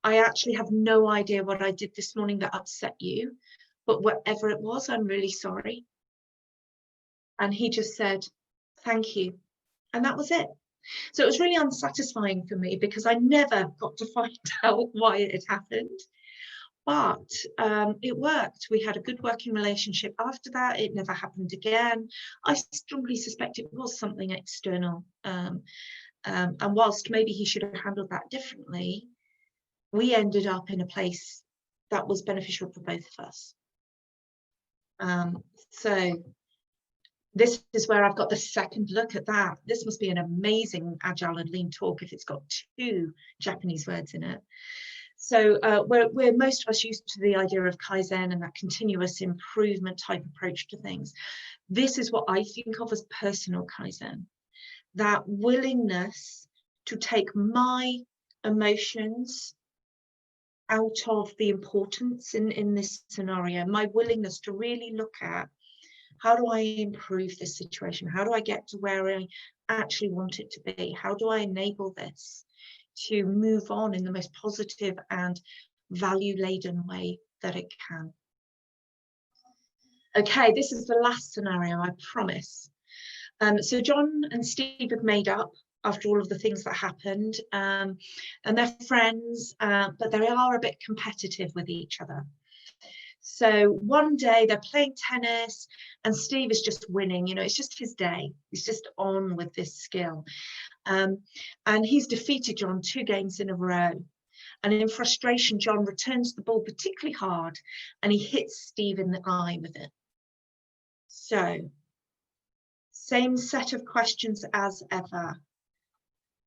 I actually have no idea what I did this morning that upset you, but whatever it was, I'm really sorry. And he just said, thank you. And that was it. So it was really unsatisfying for me because I never got to find out why it had happened. But it worked. We had a good working relationship after that. It never happened again. I strongly suspect it was something external. And whilst maybe he should have handled that differently, we ended up in a place that was beneficial for both of us. So this is where I've got the second look at that. This must be an amazing Agile and Lean talk if it's got 2 Japanese words in it. So we're most of us used to the idea of Kaizen and that continuous improvement type approach to things. This is what I think of as personal Kaizen, that willingness to take my emotions out of the importance in this scenario, my willingness to really look at, how do I improve this situation? How do I get to where I actually want it to be? How do I enable this to move on in the most positive and value-laden way that it can? Okay, this is the last scenario, I promise. So John and Steve have made up after all of the things that happened, and they're friends, but they are a bit competitive with each other. So one day they're playing tennis and Steve is just winning, you know, it's just his day. He's just on with this skill. And he's defeated John 2 games in a row. And in frustration, John returns the ball particularly hard and he hits Steve in the eye with it. So, same set of questions as ever.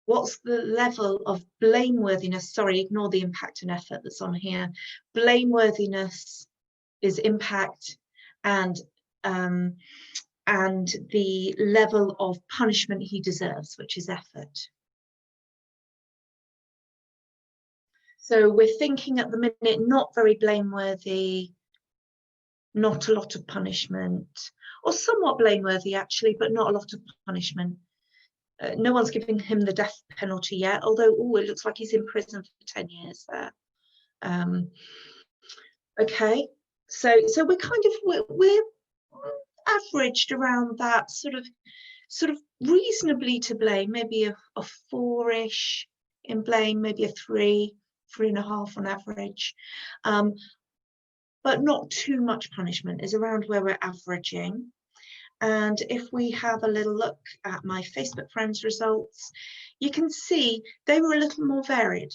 What's the level of blameworthiness? Sorry, ignore the impact and effort that's on here. Blameworthiness is impact, and the level of punishment he deserves, which is effort. So we're thinking at the minute, not very blameworthy, not a lot of punishment, or somewhat blameworthy actually, but not a lot of punishment. No one's giving him the death penalty yet, although it looks like he's in prison for 10 years there. Okay, so we're kind of we're averaged around that sort of reasonably to blame, maybe a 4-ish in blame, maybe a 3.5 on average, but not too much punishment is around where we're averaging. And if we have a little look at my Facebook friends results, you can see they were a little more varied.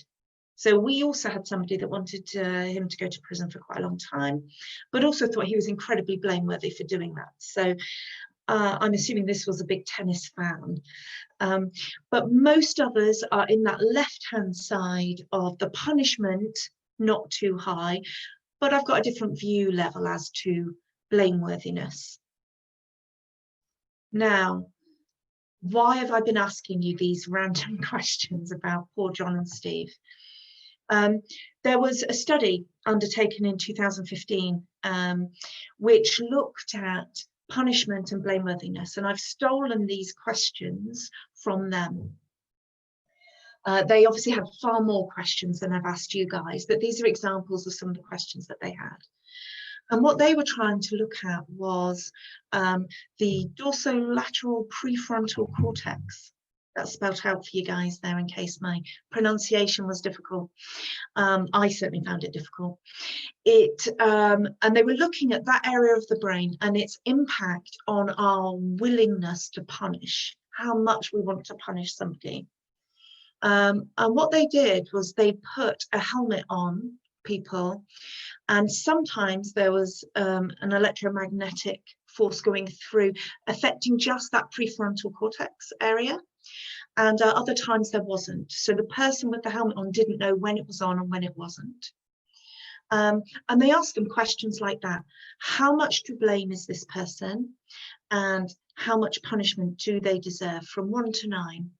So we also had somebody that wanted him to go to prison for quite a long time, but also thought he was incredibly blameworthy for doing that. So I'm assuming this was a big tennis fan. But most of us are in that left-hand side of the punishment, not too high, but I've got a different view level as to blameworthiness. Now, why have I been asking you these random questions about poor John and Steve? There was a study undertaken in 2015 which looked at punishment and blameworthiness, and I've stolen these questions from them. They obviously had far more questions than I've asked you guys, but these are examples of some of the questions that they had. And what they were trying to look at was the dorsolateral prefrontal cortex. That's spelled out for you guys there in case my pronunciation was difficult. I certainly found it difficult. And they were looking at that area of the brain and its impact on our willingness to punish, how much we want to punish somebody. And what they did was they put a helmet on people, and sometimes there was an electromagnetic force going through affecting just that prefrontal cortex area, and other times there wasn't. So the person with the helmet on didn't know when it was on and when it wasn't. And they asked them questions like that. How much to blame is this person, and how much punishment do they deserve, from 1 to 9?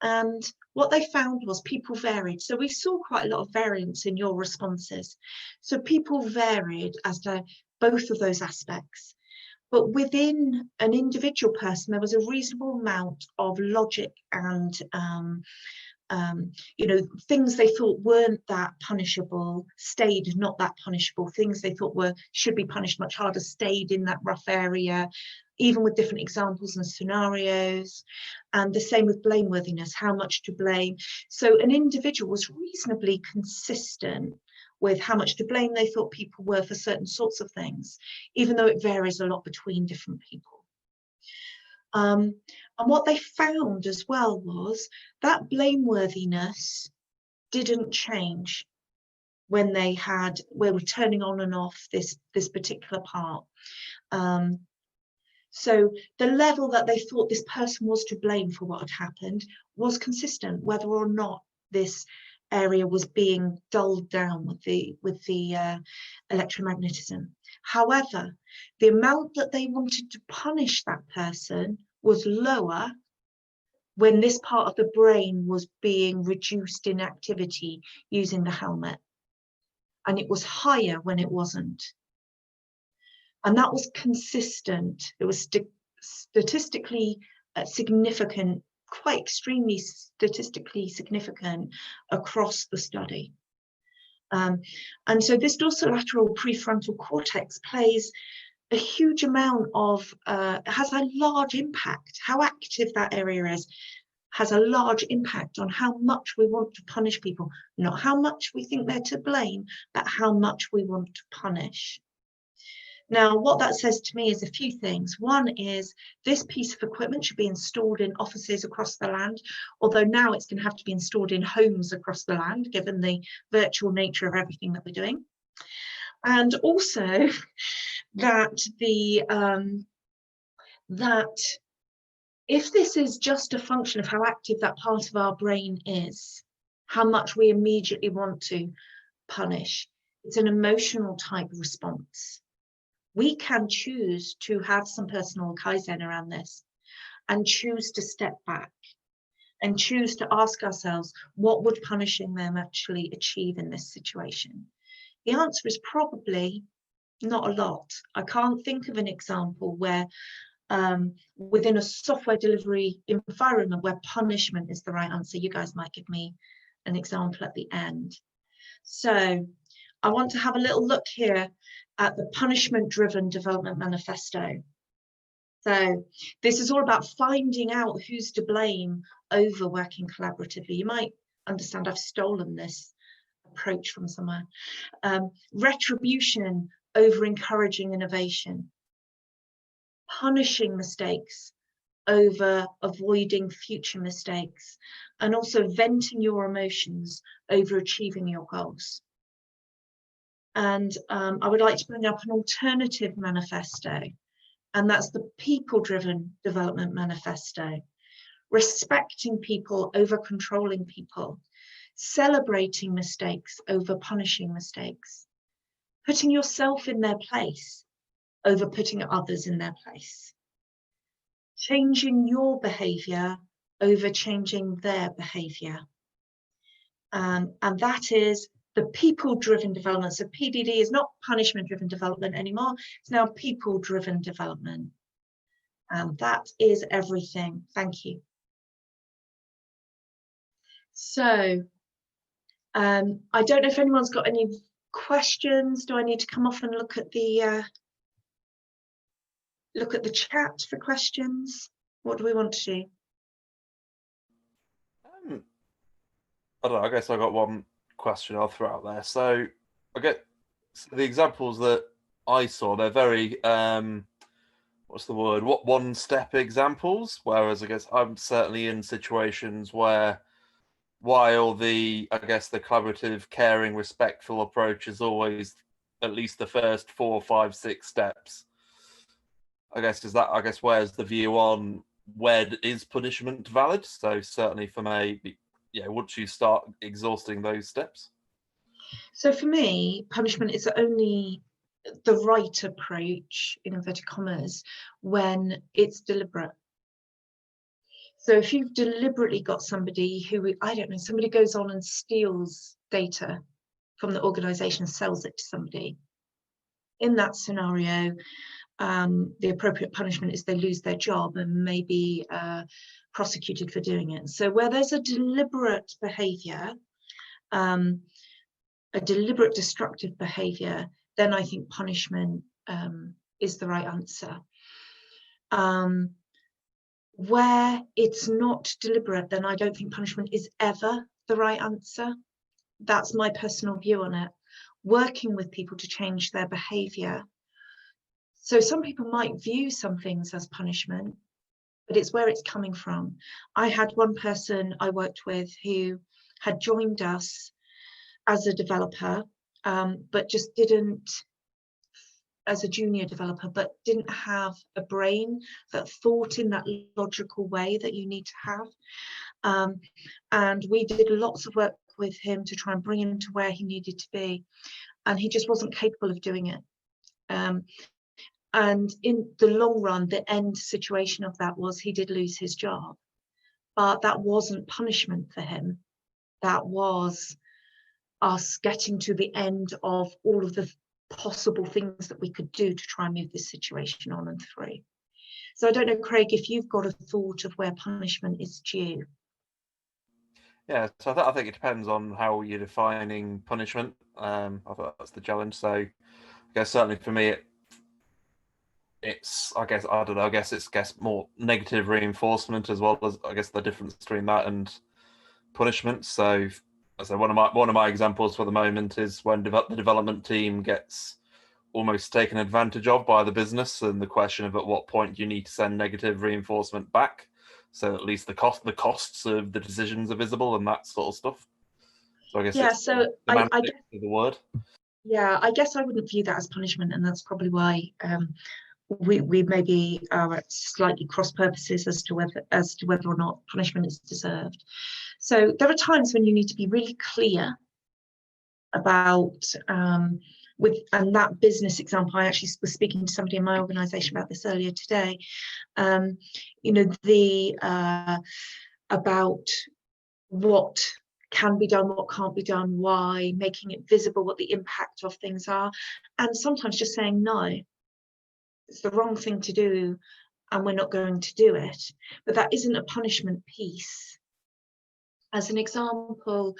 And what they found was people varied. So we saw quite a lot of variance in your responses. So people varied as to both of those aspects. But within an individual person, there was a reasonable amount of logic and You know, things they thought weren't that punishable stayed not that punishable. Things they thought should be punished much harder stayed in that rough area, even with different examples and scenarios. And the same with blameworthiness, how much to blame. So an individual was reasonably consistent with how much to blame they thought people were for certain sorts of things, even though it varies a lot between different people. And what they found as well was that blameworthiness didn't change when we're turning on and off this particular part. So the level that they thought this person was to blame for what had happened was consistent, whether or not this area was being dulled down with the electromagnetism. However, the amount that they wanted to punish that person was lower when this part of the brain was being reduced in activity using the helmet, and it was higher when it wasn't. And that was consistent. It was statistically significant, quite extremely statistically significant across the study. And so this dorsolateral prefrontal cortex plays a huge amount of, has a large impact. How active that area is has a large impact on how much we want to punish people, not how much we think they're to blame, but how much we want to punish. Now, what that says to me is a few things. One is this piece of equipment should be installed in offices across the land, although now it's going to have to be installed in homes across the land, given the virtual nature of everything that we're doing. And also that if this is just a function of how active that part of our brain is, how much we immediately want to punish, it's an emotional type response. We can choose to have some personal Kaizen around this and choose to step back and choose to ask ourselves, what would punishing them actually achieve in this situation? The answer is probably not a lot. I can't think of an example where within a software delivery environment where punishment is the right answer. You guys might give me an example at the end. So I want to have a little look here at the punishment-driven development manifesto. So this is all about finding out who's to blame over working collaboratively. You might understand I've stolen this approach from somewhere. Retribution over encouraging innovation. Punishing mistakes over avoiding future mistakes, and also venting your emotions over achieving your goals. And I would like to bring up an alternative manifesto, and that's the people-driven development manifesto. Respecting people over controlling people, celebrating mistakes over punishing mistakes, putting yourself in their place over putting others in their place, changing your behaviour over changing their behaviour. And that is the people-driven development. So PDD is not punishment-driven development anymore. It's now people-driven development. And that is everything. Thank you. So I don't know if anyone's got any questions. Do I need to come off and look at the chat for questions? What do we want to do? I don't know, I guess I got one question I'll throw out there. So I get the examples that I saw, they're very what's the word, one-step examples, whereas I guess I'm certainly in situations where while the collaborative, caring, respectful approach is always at least the first 4, 5, 6 steps. Where's the view on where is punishment valid? So certainly for me, once you start exhausting those steps. So for me, punishment is only the right approach, in inverted commas, when it's deliberate. So if you've deliberately got somebody who, I don't know, somebody goes on and steals data from the organization and sells it to somebody, in that scenario, the appropriate punishment is they lose their job and may be prosecuted for doing it. So where there's a deliberate behaviour, a deliberate destructive behaviour, then I think punishment is the right answer. Where it's not deliberate, then I don't think punishment is ever the right answer. That's my personal view on it. Working with people to change their behaviour. So some people might view some things as punishment, but it's where it's coming from. I had one person I worked with who had joined us as a developer, but just didn't, as a junior developer, but didn't have a brain that thought in that logical way that you need to have. And we did lots of work with him to try and bring him to where he needed to be. And he just wasn't capable of doing it. And in the long run, the end situation of that was he did lose his job, but that wasn't punishment for him. That was us getting to the end of all of the possible things that we could do to try and move this situation on and through. So I don't know, Craig, if you've got a thought of where punishment is due. Yeah, so I think it depends on how you're defining punishment. I thought that's the challenge. So I guess certainly for me, it's I guess more negative reinforcement, as well as I guess the difference between that and punishment. So one of my examples for the moment is when the development team gets almost taken advantage of by the business, and the question of at what point you need to send negative reinforcement back, so at least the costs of the decisions are visible and that sort of stuff. So I guess I guess the word. Yeah, I guess I wouldn't view that as punishment, and that's probably why we maybe are at slightly cross purposes as to whether or not punishment is deserved. So there are times when you need to be really clear about and that business example, I actually was speaking to somebody in my organisation about this earlier today. You know, about what can be done, what can't be done, why, making it visible what the impact of things are, and sometimes just saying no, it's the wrong thing to do and we're not going to do it. But that isn't a punishment piece. As an example,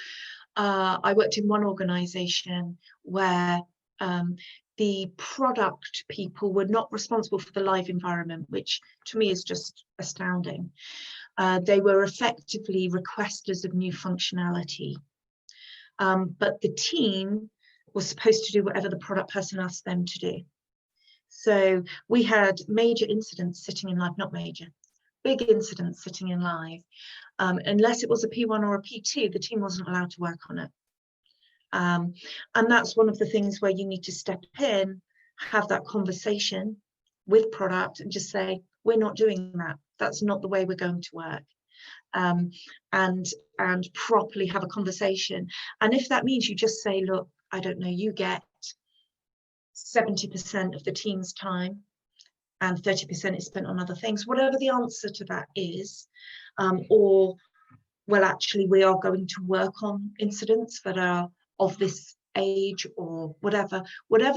I worked in one organisation where the product people were not responsible for the live environment, which to me is just astounding. They were effectively requesters of new functionality, but the team was supposed to do whatever the product person asked them to do. So we had major incidents sitting in live, not major, big incidents sitting in live. Unless it was a P1 or a P2, the team wasn't allowed to work on it. And that's one of the things where you need to step in, have that conversation with product and just say, we're not doing that. That's not the way we're going to work. And properly have a conversation. And if that means you just say, look, I don't know, you get 70% of the team's time and 30% is spent on other things, whatever the answer to that is, or, well, actually, we are going to work on incidents that are of this age or whatever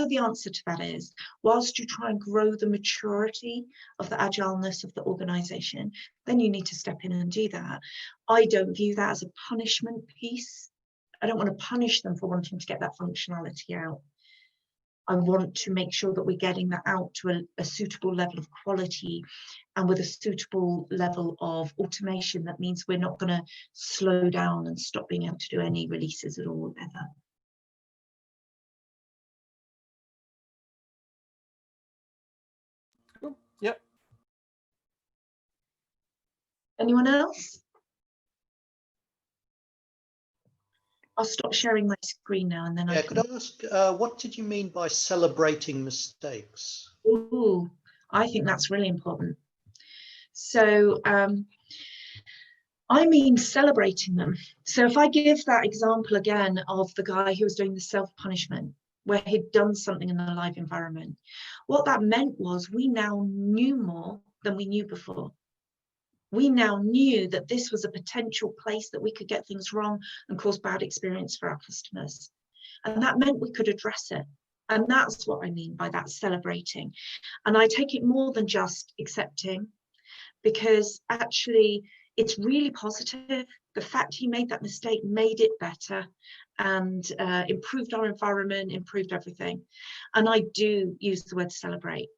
the answer to that is, whilst you try and grow the maturity of the agileness of the organisation, then you need to step in and do that. I don't view that as a punishment piece. I don't want to punish them for wanting to get that functionality out. I want to make sure that we're getting that out to a suitable level of quality and with a suitable level of automation. That means we're not going to slow down and stop being able to do any releases at all ever. Cool. Yep. Anyone else? I'll stop sharing my screen now and then I can... Could I ask, what did you mean by celebrating mistakes? Ooh, I think that's really important. So I mean celebrating them. So if I give that example again of the guy who was doing the self-punishment, where he'd done something in the live environment, what that meant was we now knew more than we knew before. We now knew that this was a potential place that we could get things wrong and cause bad experience for our customers. And that meant we could address it. And that's what I mean by that, celebrating. And I take it more than just accepting, because actually it's really positive. The fact he made that mistake made it better, and improved our environment, improved everything. And I do use the word celebrate.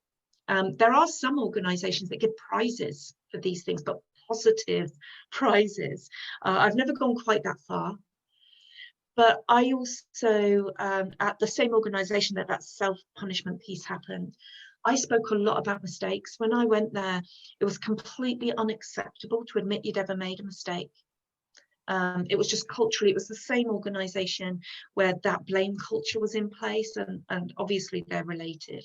There are some organisations that give prizes for these things, but positive prizes. I've never gone quite that far. But I also, at the same organisation that self-punishment piece happened, I spoke a lot about mistakes. When I went there, it was completely unacceptable to admit you'd ever made a mistake. It was just culturally, it was the same organisation where that blame culture was in place, and obviously they're related.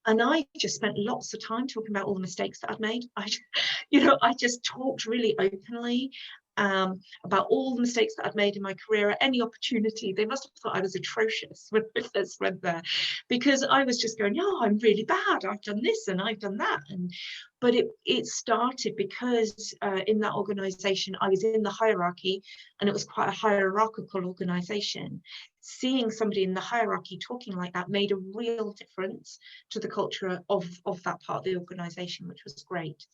And I just spent lots of time talking about all the mistakes that I'd made. I just talked really openly about all the mistakes that I'd made in my career at any opportunity. They must have thought I was atrocious when I first went there, because I was just going, "Oh, I'm really bad. I've done this and I've done that." But it started because in that organisation, I was in the hierarchy, and it was quite a hierarchical organisation. Seeing somebody in the hierarchy talking like that made a real difference to the culture of that part of the organisation, which was great.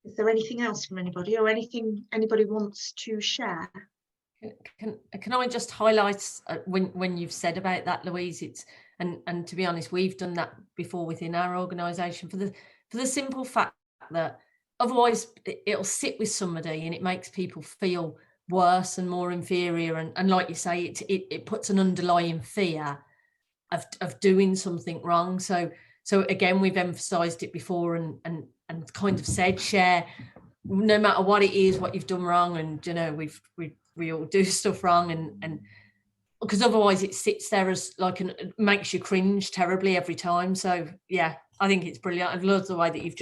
Is there anything else from anybody, or anything anybody wants to share? Can I just highlight when you've said about that, Louise? It's and to be honest, we've done that before within our organisation for the simple fact that otherwise it'll sit with somebody and it makes people feel worse and more inferior, and like you say, it puts an underlying fear of doing something wrong. So again, we've emphasised it before and kind of said, share no matter what it is, what you've done wrong, and we all do stuff wrong, and because otherwise it sits there as like it makes you cringe terribly every time. So yeah, I think it's brilliant. I love the way that you've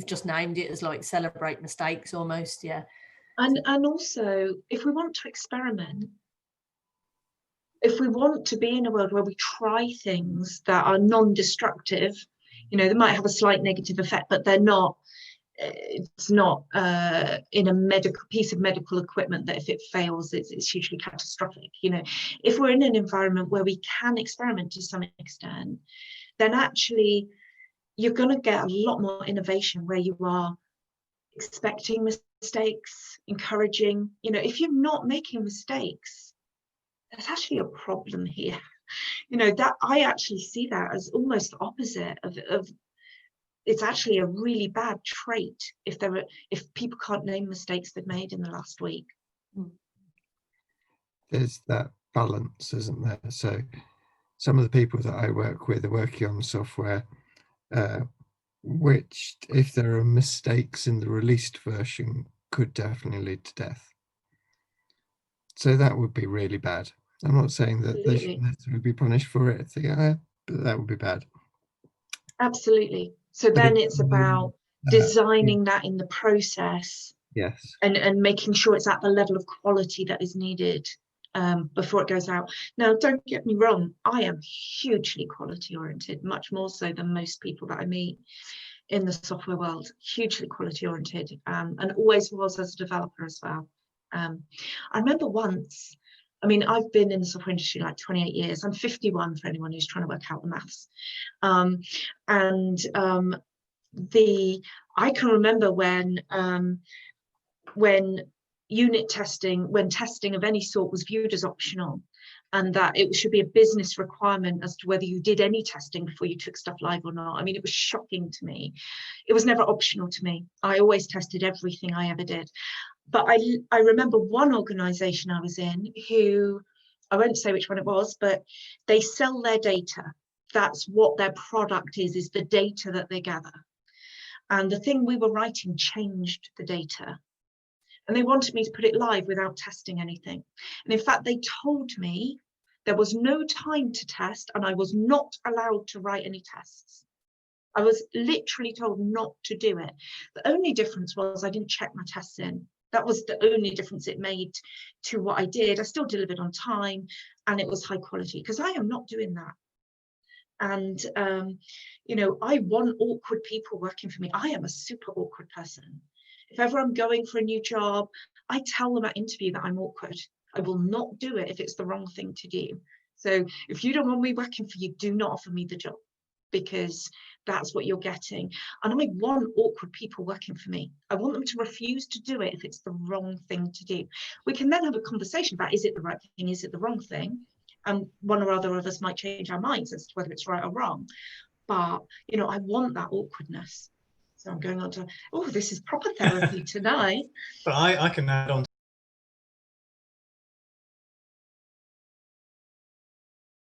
just named it as like celebrate mistakes almost. Yeah. And also, if we want to experiment, if we want to be in a world where we try things that are non-destructive, they might have a slight negative effect, but they're not. It's not in a medical piece of medical equipment that if it fails, it's hugely catastrophic. If we're in an environment where we can experiment to some extent, then actually you're going to get a lot more innovation where you are expecting mistakes, encouraging. If you're not making mistakes, there's actually a problem here. That I actually see that as almost the opposite of it's actually a really bad trait if people can't name mistakes they've made in the last week. There's that balance, isn't there? So some of the people that I work with are working on software which, if there are mistakes in the released version, could definitely lead to death. So that would be really bad. I'm not saying that they should necessarily be punished for it, but that would be bad. Absolutely. So then it's about designing that in the process. Yes. And making sure it's at the level of quality that is needed before it goes out. Now, don't get me wrong, I am hugely quality oriented, much more so than most people that I meet in the software world, hugely quality oriented, and always was as a developer as well. I remember once, I've been in the software industry like 28 years. I'm 51 for anyone who's trying to work out the maths. I can remember when unit testing, when testing of any sort was viewed as optional, and that it should be a business requirement as to whether you did any testing before you took stuff live or not. It was shocking to me. It was never optional to me. I always tested everything I ever did. But I remember one organisation I was in who, I won't say which one it was, but they sell their data. That's what their product is the data that they gather. And the thing we were writing changed the data. And they wanted me to put it live without testing anything. And in fact, they told me there was no time to test and I was not allowed to write any tests. I was literally told not to do it. The only difference was I didn't check my tests in. That was the only difference it made to what I did. I still delivered on time and it was high quality, because I am not doing that. And, I want awkward people working for me. I am a super awkward person. If ever I'm going for a new job, I tell them at interview that I'm awkward. I will not do it if it's the wrong thing to do. So if you don't want me working for you, do not offer me the job, because that's what you're getting. And I want awkward people working for me. I want them to refuse to do it if it's the wrong thing to do. We can then have a conversation about, is it the right thing? Is it the wrong thing? And one or other of us might change our minds as to whether it's right or wrong. But, you know, I want that awkwardness. So I'm going on to, oh, this is proper therapy tonight. But I can add on